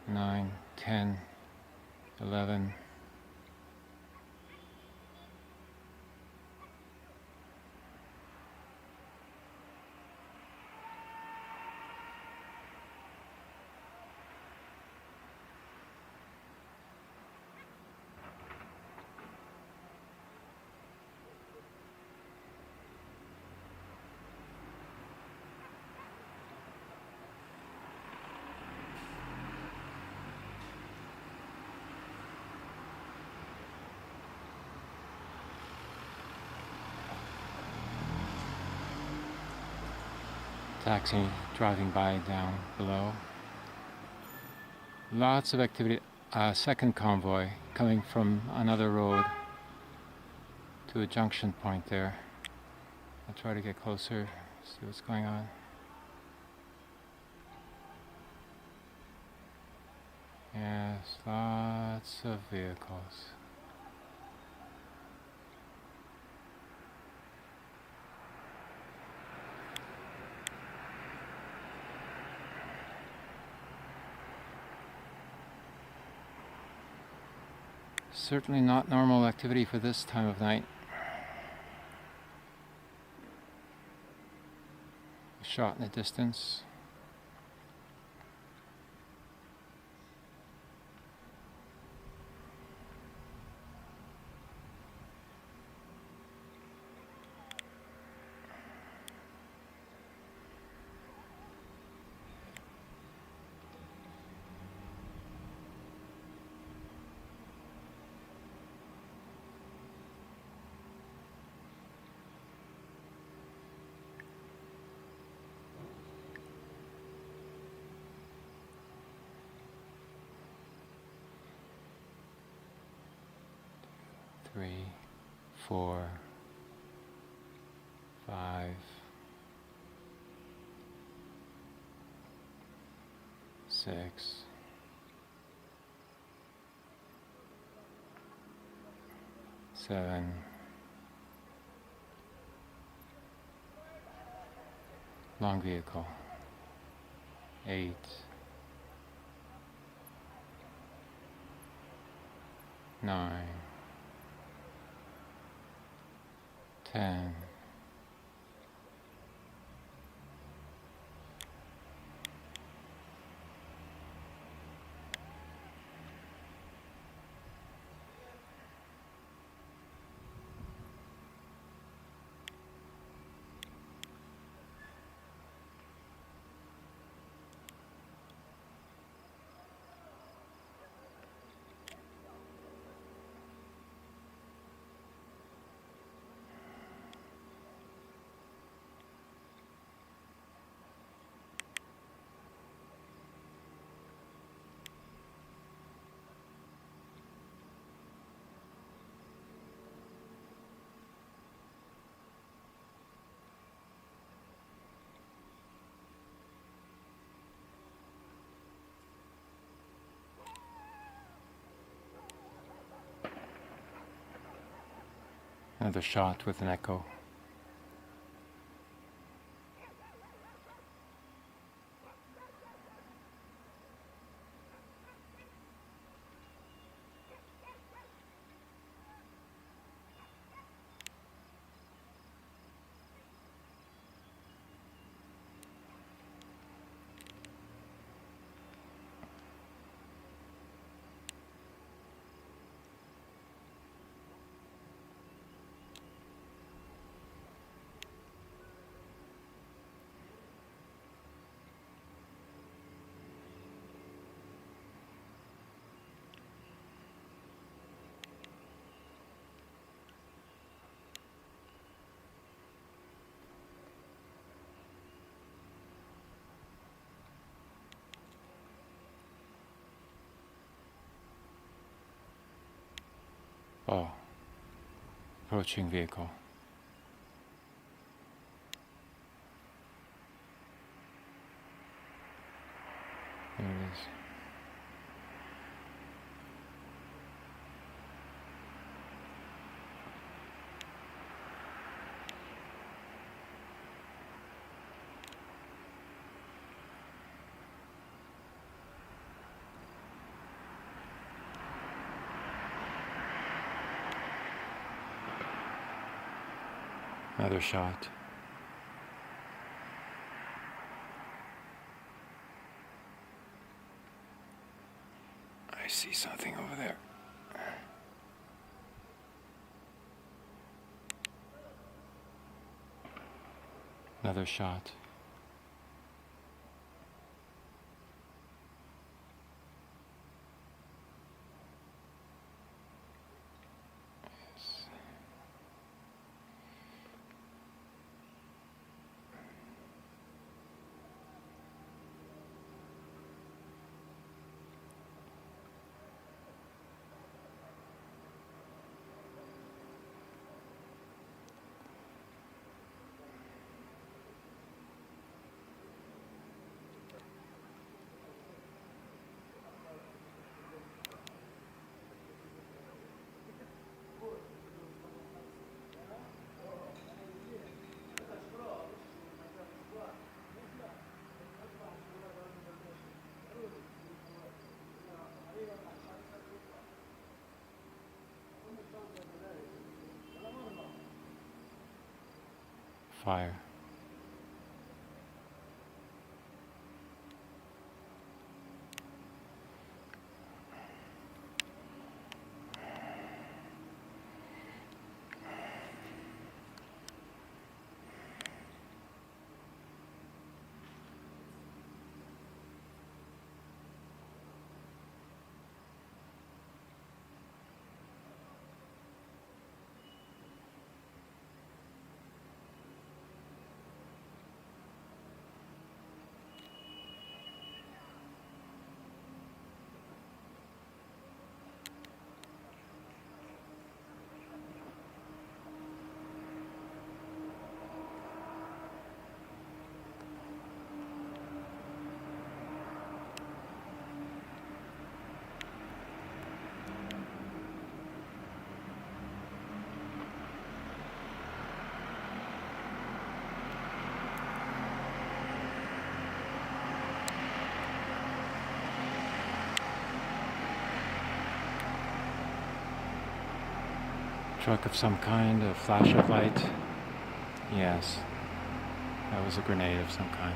9, 10, 11. Taxi driving by down below. Lots of activity. Second convoy coming from another road to a junction point there. I'll try to get closer, see what's going on. Yes, lots of vehicles. Certainly not normal activity for this time of night. A shot in the distance. Three, 4, 5, 6, 7, Long vehicle. 8. 9. 10. Another shot with an echo. Oh, approaching vehicle. There it is. Another shot. I see something over there. Another shot. Fire. truck of some kind, a flash of light. Yes, that was a grenade of some kind.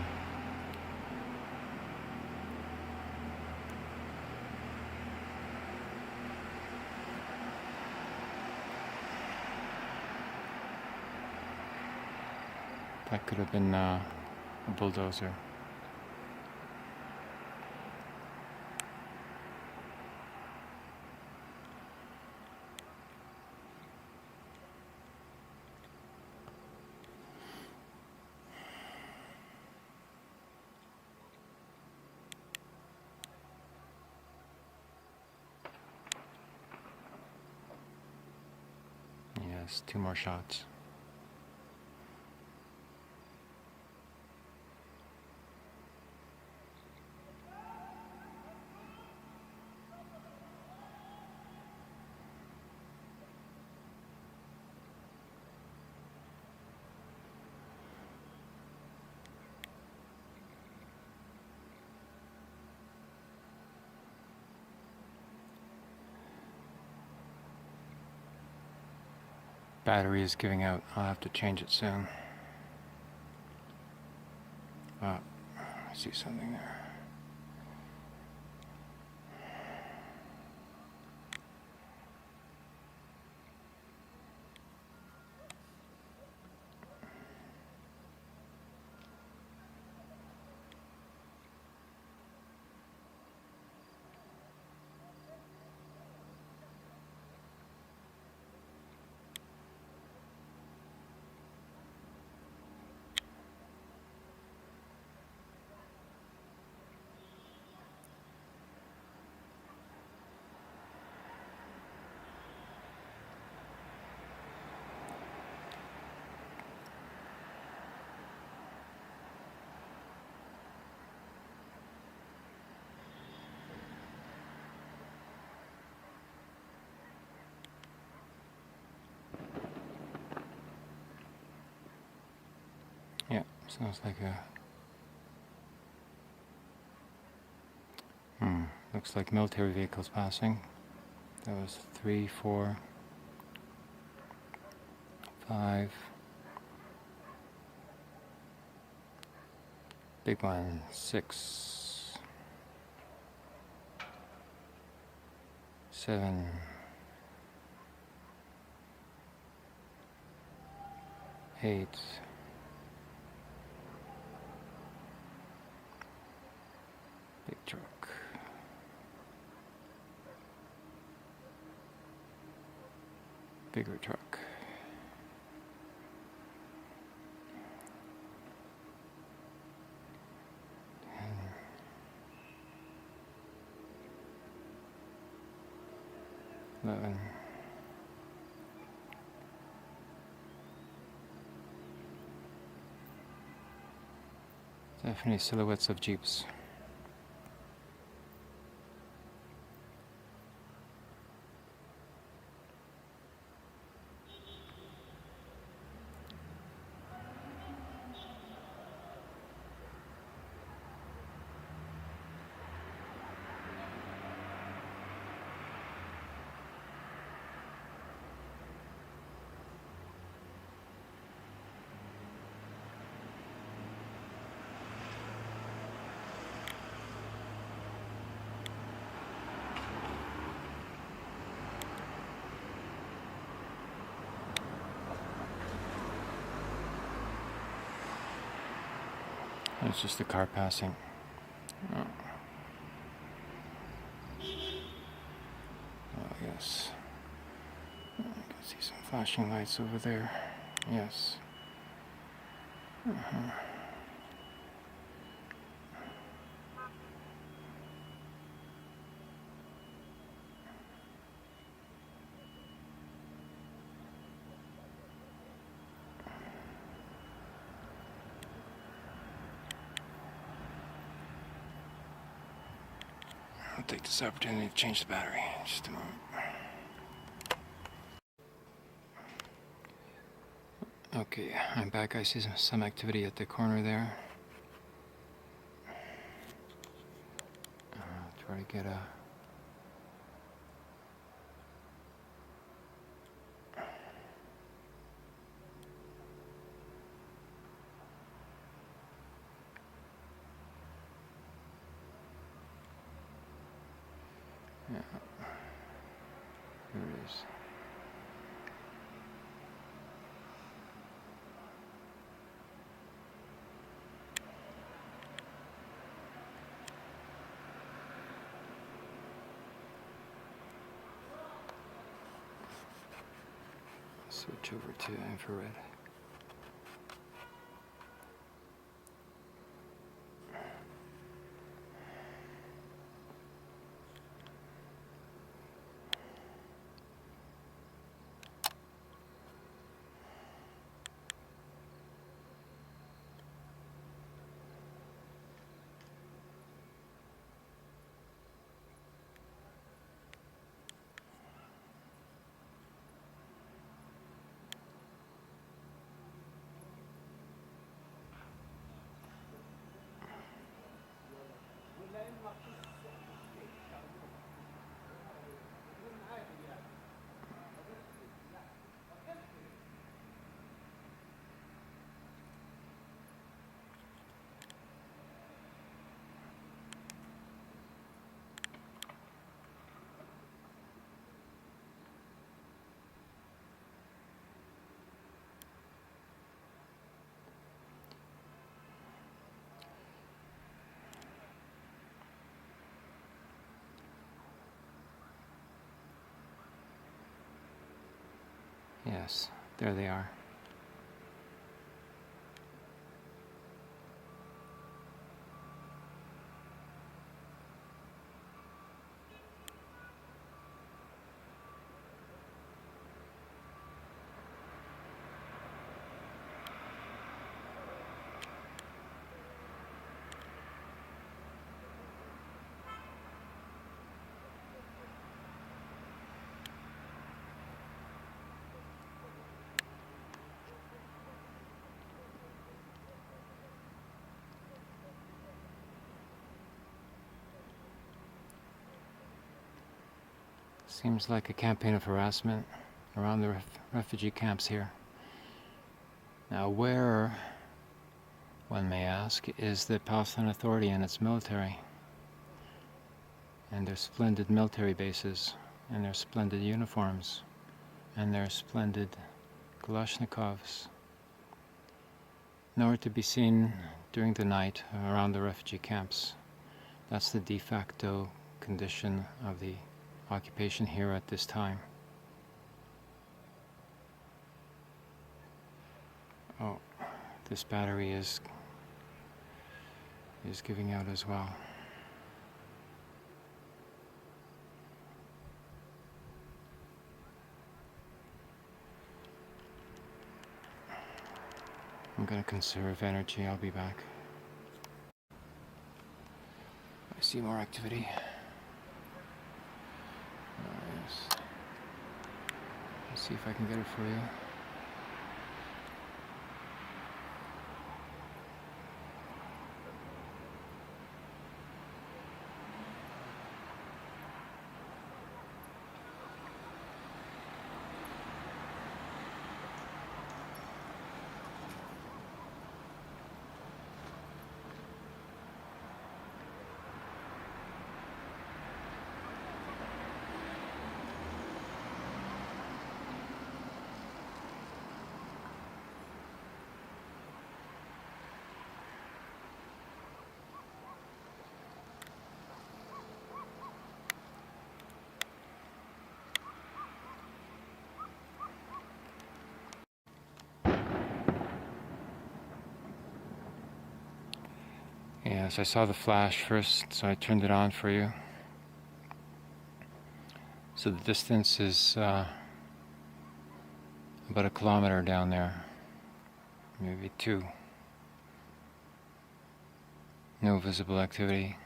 That could have been a bulldozer. Yes, 2 more shots. Battery is giving out. I'll have to change it soon. I see something there. Yeah, sounds like a... looks like military vehicles passing. That was 3, 4, 5. Big one, 6, 7, 8. Big truck. Bigger truck. And 11. Definitely silhouettes of jeeps. It's just a car passing. Oh, yes. I can see some flashing lights over there. Yes. I'll take this opportunity to change the battery. Just a moment. Okay, I'm back. I see some activity at the corner there. Try to get a... Here it is. Switch over to infrared. Yes, there they are. Seems like a campaign of harassment around the refugee camps here. Now, where, one may ask, is the Palestine Authority and its military? And their splendid military bases, and their splendid uniforms, and their splendid Kalashnikovs. Nowhere to be seen during the night around the refugee camps. That's the de facto condition of the occupation here at this time. Oh, this battery is giving out as well. I'm gonna conserve energy. I'll be back. I see more activity. Yes. Let's see if I can get it for you. Yes, I saw the flash first, so I turned it on for you. So the distance is about 1 kilometer down there, maybe 2. No visible activity.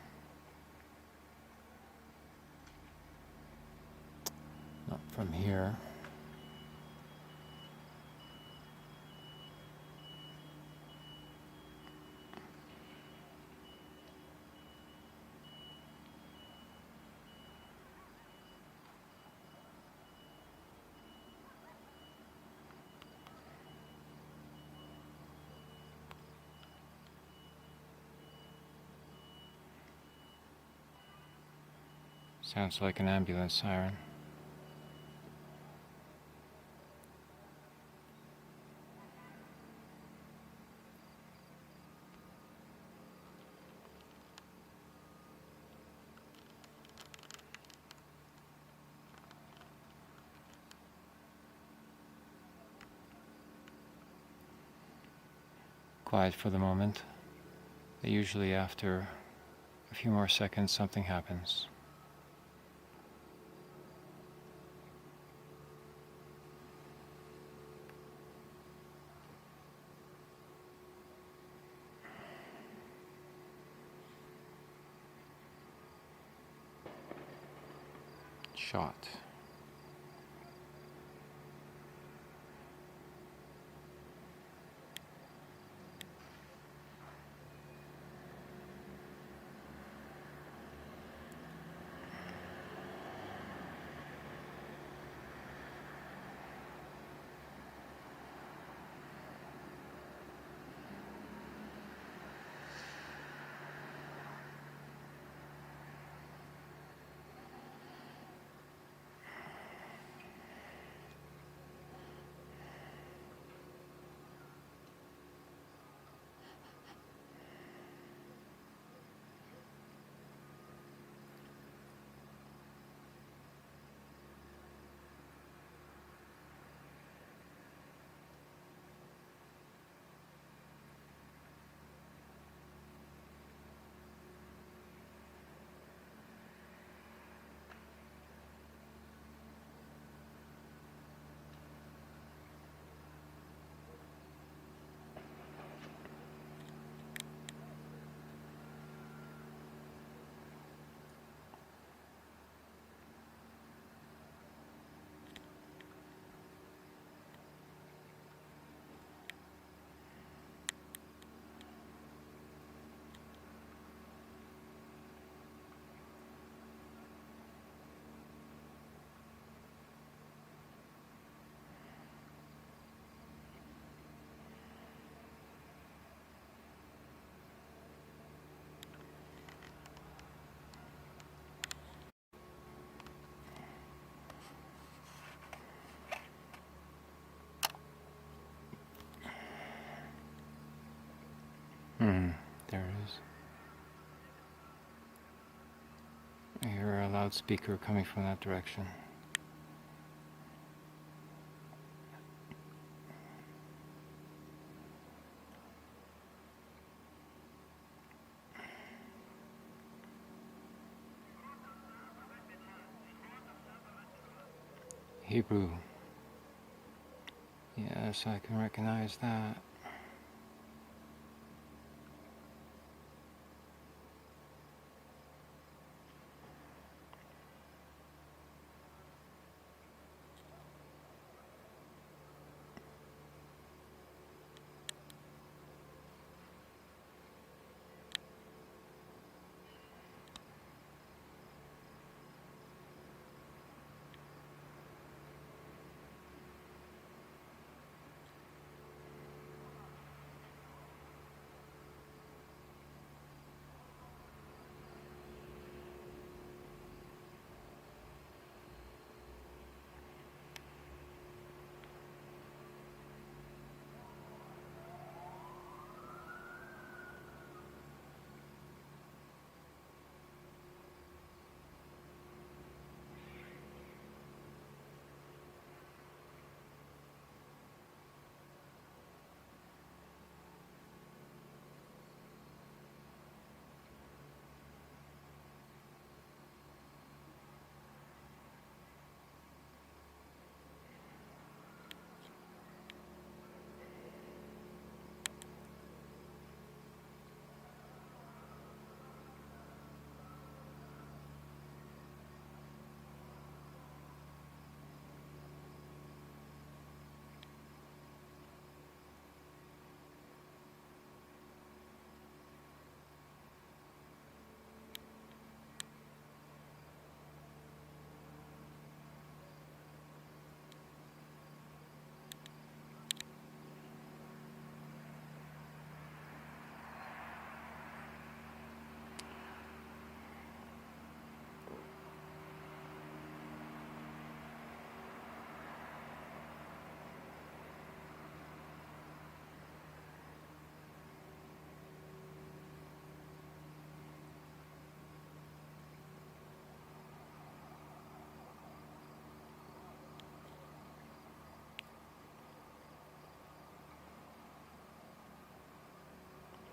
Not from here. Sounds like an ambulance siren. Quiet for the moment. Usually after a few more seconds, something happens. Shot. There it is. I hear a loudspeaker coming from that direction. Hebrew. Yes, I can recognize that.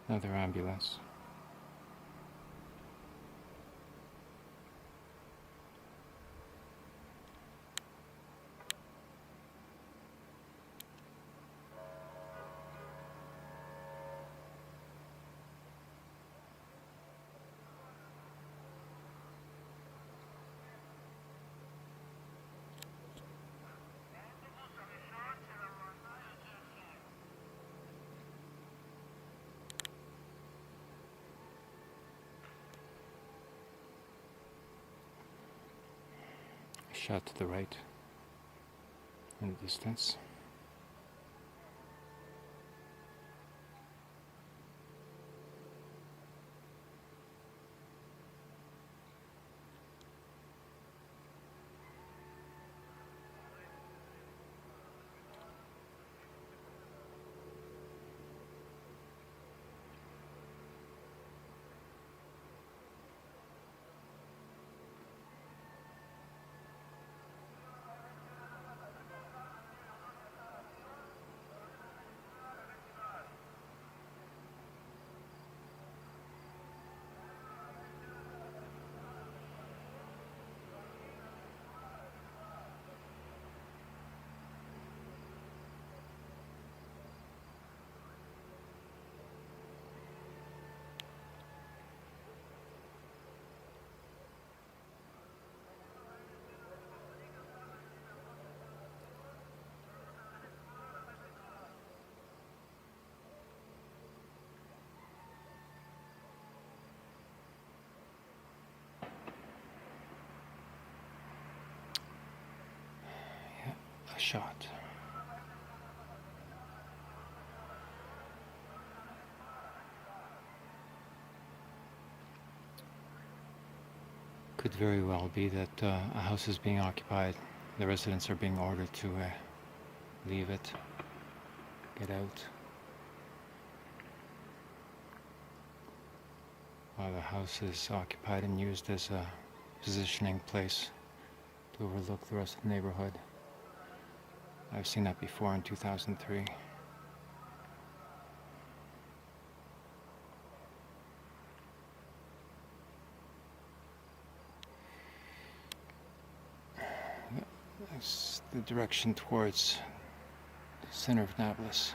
Another ambulance. Shot to the right in the distance. A shot. Could very well be that a house is being occupied. The residents are being ordered to leave it, get out. While the house is occupied and used as a positioning place to overlook the rest of the neighborhood. I've seen that before in 2003. That's the direction towards the center of Nablus.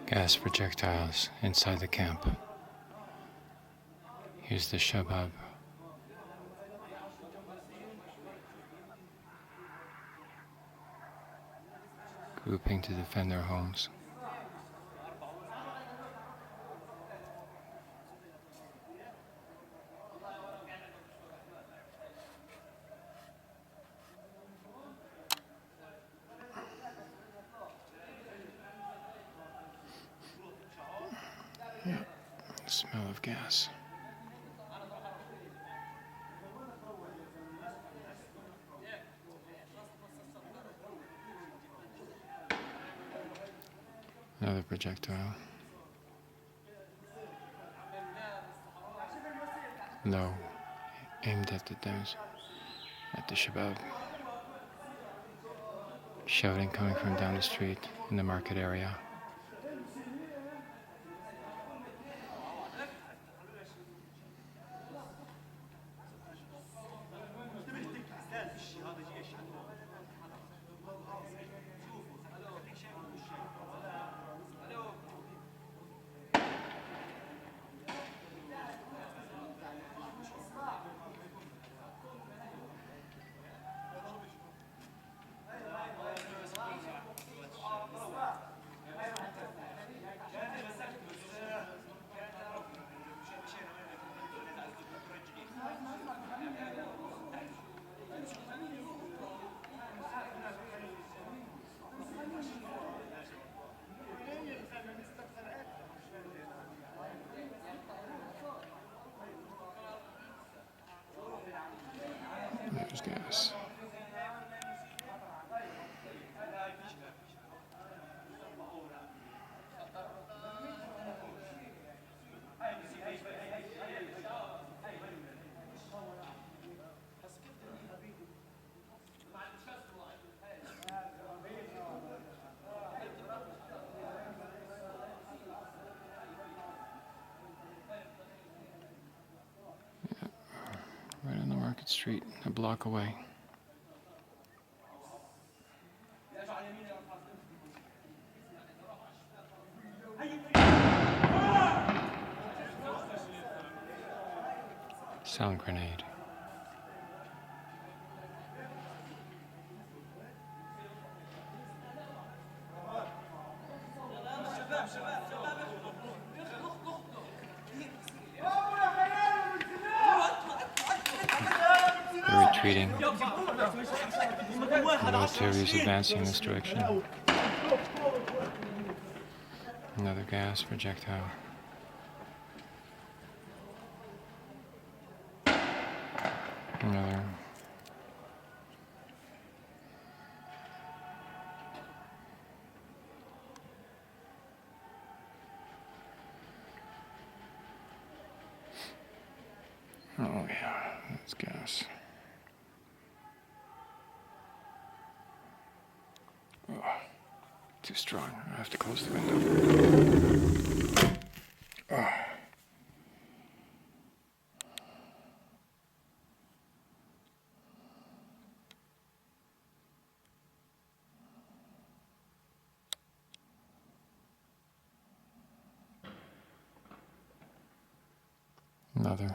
Gas projectiles inside the camp. Here's the Shabab. Grouping to defend their homes. Smell of gas. Another projectile. low, aimed at the Shabab. Shouting coming from down the street in the market area. There's gas. Right on the Market Street, a block away. Sound grenade. They're retreating. The military is advancing in this direction. Another gas projectile. Another. Oh yeah, that's gas. Oh, too strong. I have to close the window. Oh. Another.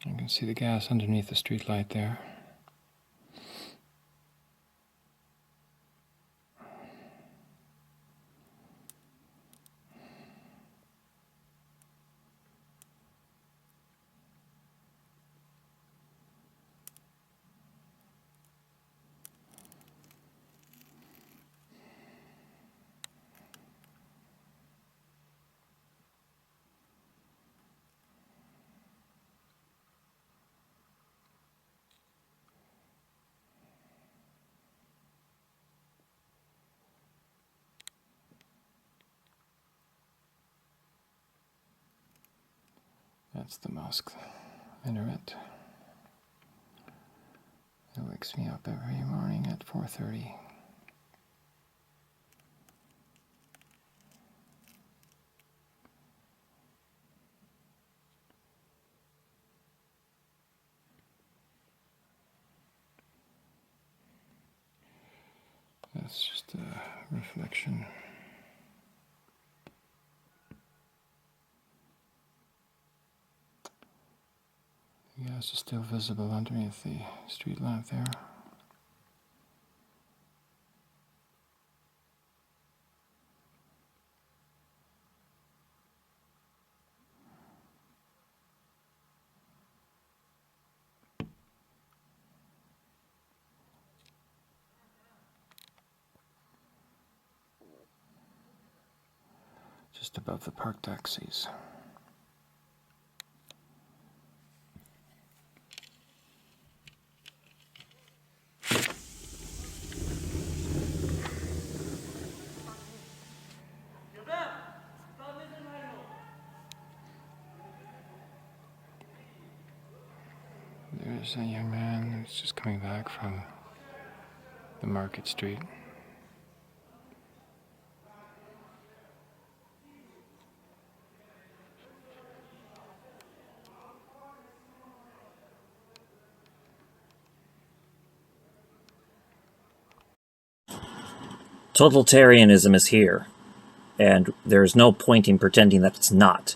You can see the gas underneath the street light there. That's the mosque minaret. It wakes me up every morning at 4:30. That's just a reflection. The gas is still visible underneath the street lamp there. just above the park taxis. There's a young man who's just coming back from the market street. Totalitarianism is here, and there's no point in pretending that it's not.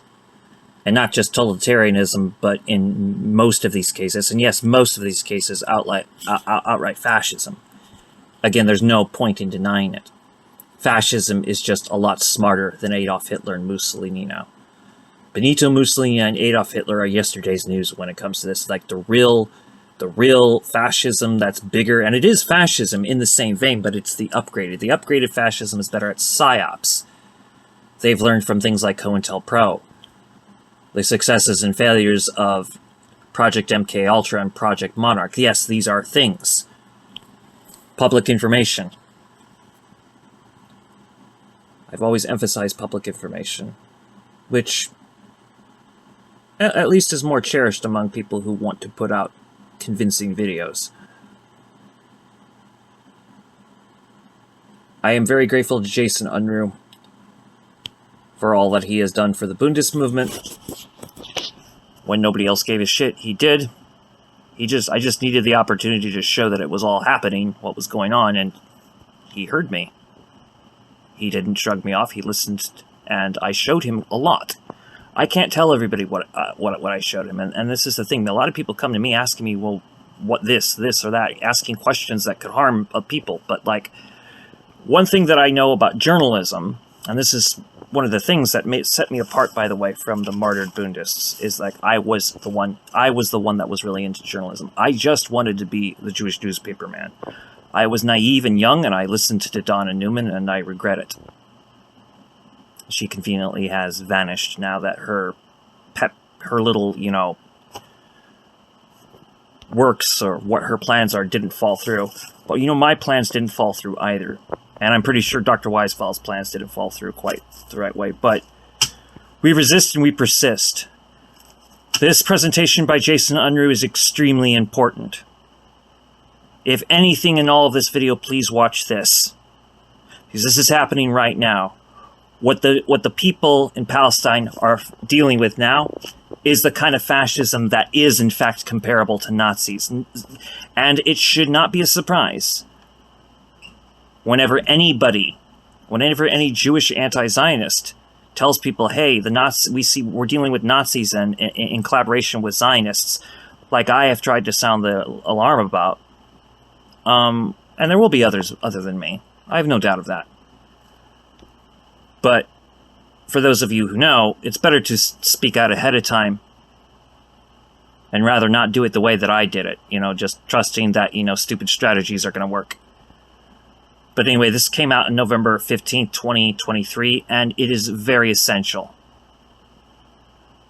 And not just totalitarianism, but in most of these cases, and yes, most of these cases, outright fascism. Again, there's no point in denying it. Fascism is just a lot smarter than Adolf Hitler and Mussolini now. Benito Mussolini and Adolf Hitler are yesterday's news when it comes to this. Like the real fascism that's bigger, and it is fascism in the same vein, but it's the upgraded. The upgraded fascism is better at psyops. They've learned from things like COINTELPRO. The successes and failures of Project MKUltra and Project Monarch. Yes, these are things. Public information. I've always emphasized public information, which at least is more cherished among people who want to put out convincing videos. I am very grateful to Jason Unruh for all that he has done for the Bundist movement. When nobody else gave a shit, he did. I just needed the opportunity to show that it was all happening, what was going on, and he heard me. He didn't shrug me off, he listened, and I showed him a lot. I can't tell everybody what I showed him, and this is the thing. A lot of people come to me asking me, well, what this or that, asking questions that could harm people. But, like, one thing that I know about journalism, and this is one of the things that set me apart, by the way, from the martyred Bundists, is like I was the one that was really into journalism. I just wanted to be the Jewish newspaper man. I was naive and young, and I listened to Donna Newman, and I regret it. She conveniently has vanished now that her little, works or what her plans are didn't fall through. But, my plans didn't fall through either. And I'm pretty sure Dr. Weisfall's plans didn't fall through quite the right way. But we resist and we persist. This presentation by Jason Unruh is extremely important. If anything in all of this video, please watch this. Because this is happening right now. What the people in Palestine are dealing with now is the kind of fascism that is, in fact, comparable to Nazis. And it should not be a surprise whenever any Jewish anti-Zionist tells people, hey, we're dealing with Nazis and in collaboration with Zionists, like I have tried to sound the alarm about. And there will be others other than me. I have no doubt of that. But for those of you who know, it's better to speak out ahead of time and rather not do it the way that I did it, just trusting that, stupid strategies are going to work. But anyway, this came out on November 15th, 2023, and it is very essential.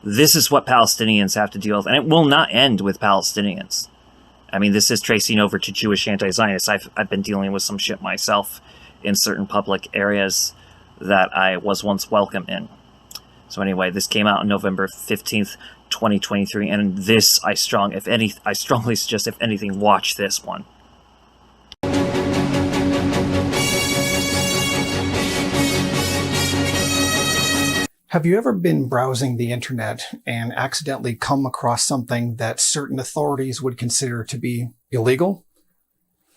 This is what Palestinians have to deal with, and it will not end with Palestinians. I mean, this is tracing over to Jewish anti-Zionists. I've been dealing with some shit myself in certain public areas that I was once welcome in. So anyway, this came out on November 15th, 2023, and this, I strongly suggest, if anything, watch this one. Have you ever been browsing the internet and accidentally come across something that certain authorities would consider to be illegal?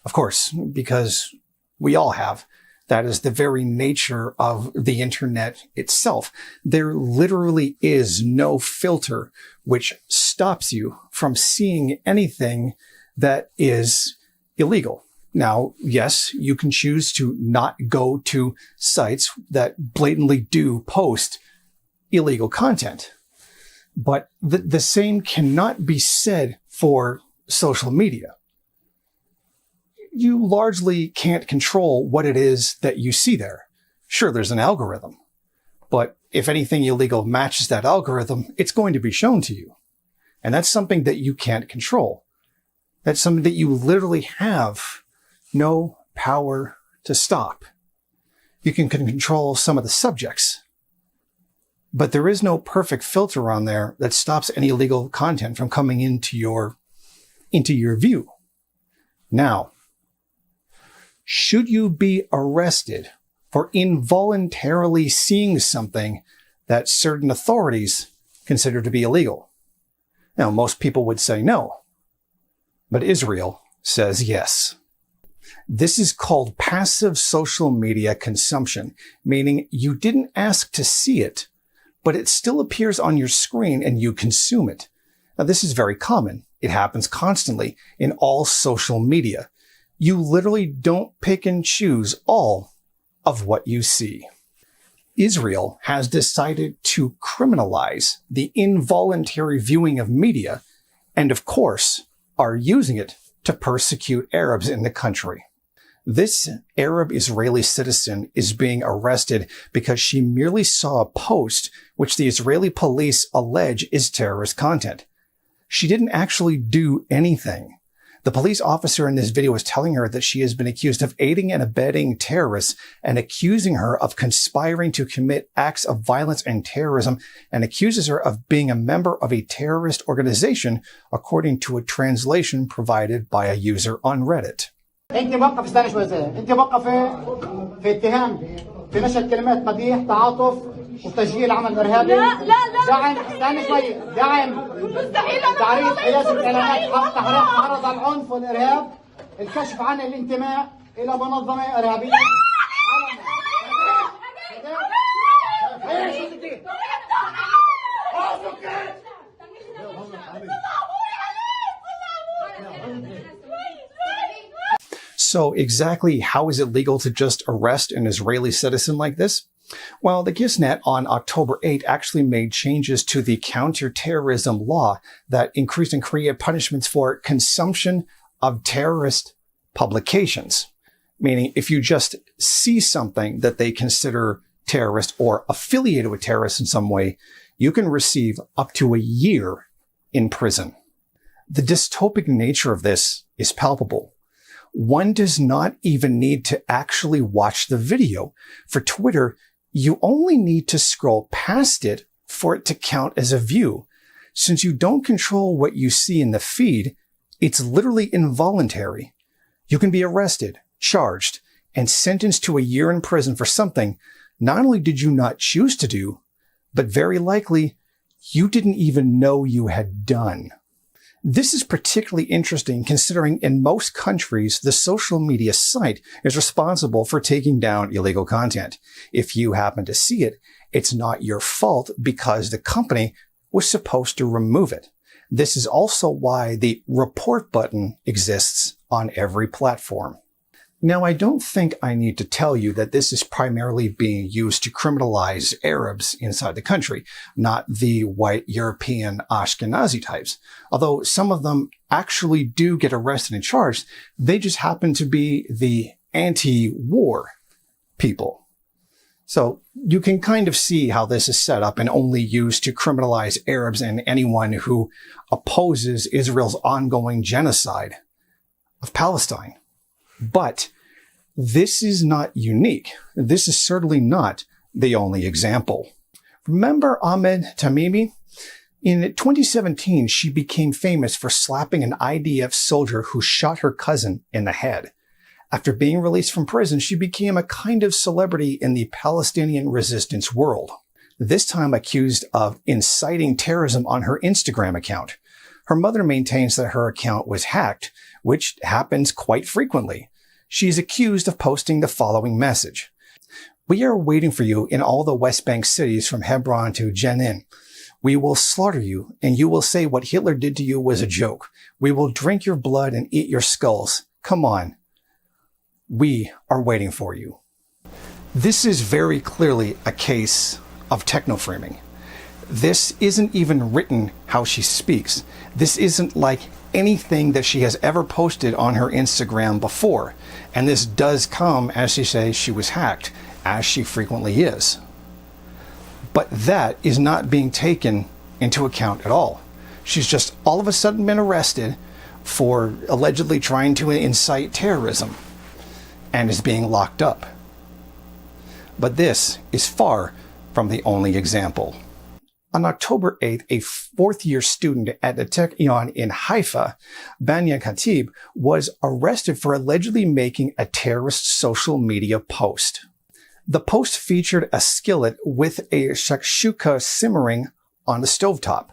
Of course, because we all have. That is the very nature of the internet itself. There literally is no filter which stops you from seeing anything that is illegal. Now, yes, you can choose to not go to sites that blatantly do post illegal content, but the same cannot be said for social media. You largely can't control what it is that you see there. Sure, there's an algorithm, But if anything illegal matches that algorithm, it's going to be shown to you. And that's something that you can't control. That's something that you literally have no power to stop. You can control some of the subjects, but there is no perfect filter on there that stops any illegal content from coming into your view. Now, should you be arrested for involuntarily seeing something that certain authorities consider to be illegal? Now, most people would say no, but Israel says yes. This is called passive social media consumption, meaning you didn't ask to see it, but it still appears on your screen and you consume it. Now, this is very common. It happens constantly in all social media. You literally don't pick and choose all of what you see. Israel has decided to criminalize the involuntary viewing of media and, of course, are using it to persecute Arabs in the country. This Arab Israeli citizen is being arrested because she merely saw a post which the Israeli police allege is terrorist content. She didn't actually do anything. The police officer in this video is telling her that she has been accused of aiding and abetting terrorists and accusing her of conspiring to commit acts of violence and terrorism, and accuses her of being a member of a terrorist organization, according to a translation provided by a user on Reddit. انت موقف استنى شوي زي انت موقفه في اتهام في نشر كلمات مديح تعاطف وتشجيع عمل ارهابي. لا دعم استنى شوي دعم مستحيل تعريض حيازه اعلانات تعرض على العنف والارهاب، الكشف عن الانتماء الى منظمه ارهابيه. So exactly how is it legal to just arrest an Israeli citizen like this? Well, the Net on October 8 actually made changes to the counterterrorism law that increased and created punishments for consumption of terrorist publications. Meaning if you just see something that they consider terrorist or affiliated with terrorists in some way, you can receive up to a year in prison. The dystopic nature of this is palpable. One does not even need to actually watch the video. For Twitter, you only need to scroll past it for it to count as a view. Since you don't control what you see in the feed, it's literally involuntary. You can be arrested, charged, and sentenced to a year in prison for something not only did you not choose to do, but very likely you didn't even know you had done. This is particularly interesting considering in most countries, the social media site is responsible for taking down illegal content. If you happen to see it, it's not your fault because the company was supposed to remove it. This is also why the report button exists on every platform. Now, I don't think I need to tell you that this is primarily being used to criminalize Arabs inside the country, not the white European Ashkenazi types. Although some of them actually do get arrested and charged, they just happen to be the anti-war people. So you can kind of see how this is set up and only used to criminalize Arabs and anyone who opposes Israel's ongoing genocide of Palestine. But this is not unique. This is certainly not the only example. Remember Ahmed Tamimi? In 2017, she became famous for slapping an IDF soldier who shot her cousin in the head. After being released from prison, she became a kind of celebrity in the Palestinian resistance world. This time accused of inciting terrorism on her Instagram account. Her mother maintains that her account was hacked, which happens quite frequently. She is accused of posting the following message. We are waiting for you in all the West Bank cities from Hebron to Jenin. We will slaughter you, and you will say what Hitler did to you was a joke. We will drink your blood and eat your skulls. Come on. We are waiting for you. This is very clearly a case of techno-framing. This isn't even written how she speaks. This isn't like anything that she has ever posted on her Instagram before. And this does come as she says she was hacked, as she frequently is. But that is not being taken into account at all. She's just all of a sudden been arrested for allegedly trying to incite terrorism and is being locked up. But this is far from the only example. On October 8th, a fourth-year student at the Technion in Haifa, Banya Khatib, was arrested for allegedly making a terrorist social media post. The post featured a skillet with a shakshuka simmering on the stovetop.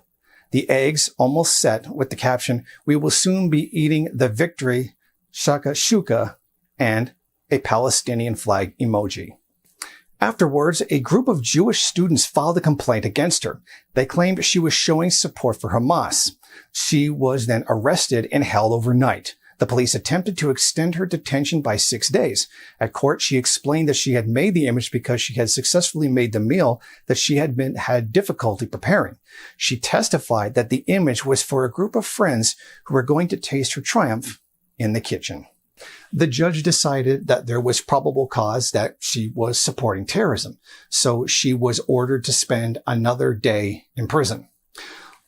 The eggs almost set with the caption, "We will soon be eating the victory shakshuka," and a Palestinian flag emoji. Afterwards, a group of Jewish students filed a complaint against her. They claimed she was showing support for Hamas. She was then arrested and held overnight. The police attempted to extend her detention by 6 days. At court, she explained that she had made the image because she had successfully made the meal that she had difficulty preparing. She testified that the image was for a group of friends who were going to taste her triumph in the kitchen. The judge decided that there was probable cause that she was supporting terrorism, so she was ordered to spend another day in prison.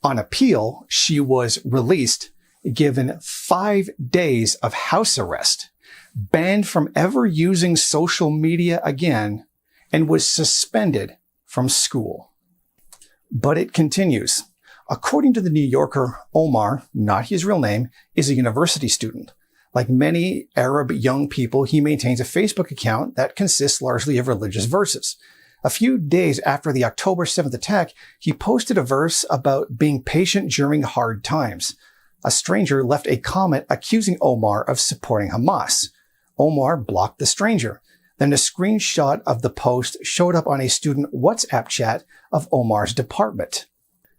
On appeal, she was released, given 5 days of house arrest, banned from ever using social media again, and was suspended from school. But it continues. According to the New Yorker, Omar, not his real name, is a university student. Like many Arab young people, he maintains a Facebook account that consists largely of religious verses. A few days after the October 7th attack, he posted a verse about being patient during hard times. A stranger left a comment accusing Omar of supporting Hamas. Omar blocked the stranger. Then a screenshot of the post showed up on a student WhatsApp chat of Omar's department.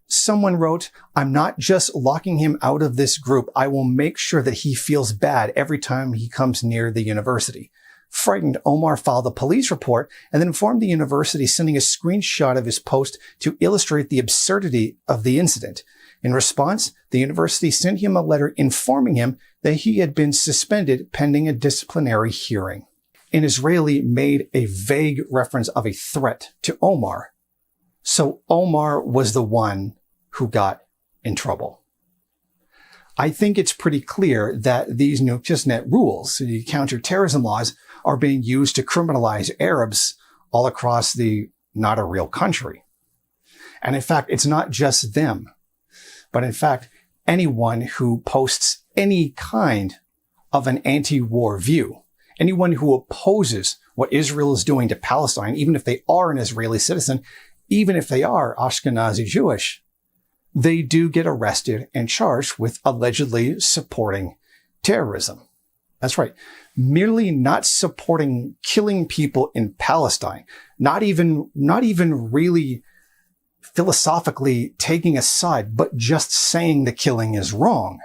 Someone wrote, "I'm not just locking him out of this group. I will make sure that he feels bad every time he comes near the university." Frightened, Omar filed a police report and then informed the university, sending a screenshot of his post to illustrate the absurdity of the incident. In response, the university sent him a letter informing him that he had been suspended pending a disciplinary hearing. An Israeli made a vague reference of a threat to Omar. So Omar was the one who got in trouble. I think it's pretty clear that these Net rules, the counterterrorism laws, are being used to criminalize Arabs all across the not a real country. And in fact, it's not just them, but in fact, anyone who posts any kind of an anti-war view, anyone who opposes what Israel is doing to Palestine, even if they are an Israeli citizen, even if they are Ashkenazi Jewish, they do get arrested and charged with allegedly supporting terrorism. That's right. Merely not supporting killing people in Palestine, not even really philosophically taking a side, but just saying the killing is wrong,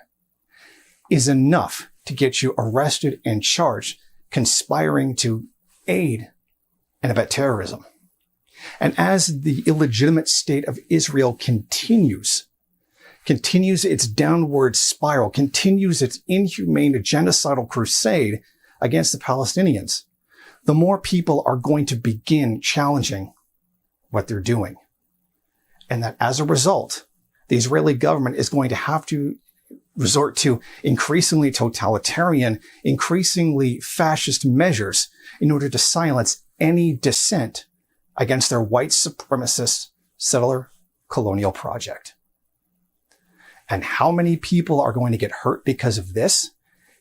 is enough to get you arrested and charged, conspiring to aid and abet terrorism. And as the illegitimate state of Israel continues its downward spiral, continues its inhumane genocidal crusade against the Palestinians, the more people are going to begin challenging what they're doing. And that as a result, the Israeli government is going to have to resort to increasingly totalitarian, increasingly fascist measures in order to silence any dissent against their white supremacist settler colonial project. And how many people are going to get hurt because of this?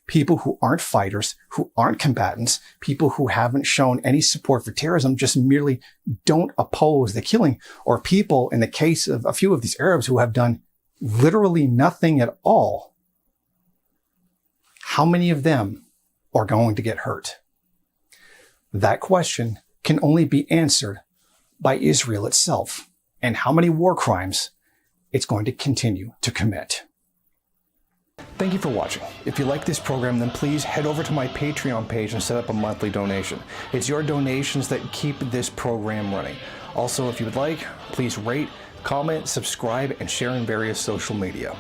People who aren't fighters, who aren't combatants, people who haven't shown any support for terrorism, just merely don't oppose the killing, or people, in the case of a few of these Arabs, who have done literally nothing at all. How many of them are going to get hurt? That question can only be answered by Israel itself, and how many war crimes it's going to continue to commit. Thank you for watching. If you like this program, then please head over to my Patreon page and set up a monthly donation. It's your donations that keep this program running. Also, if you would like, please rate, comment, subscribe, and share in various social media.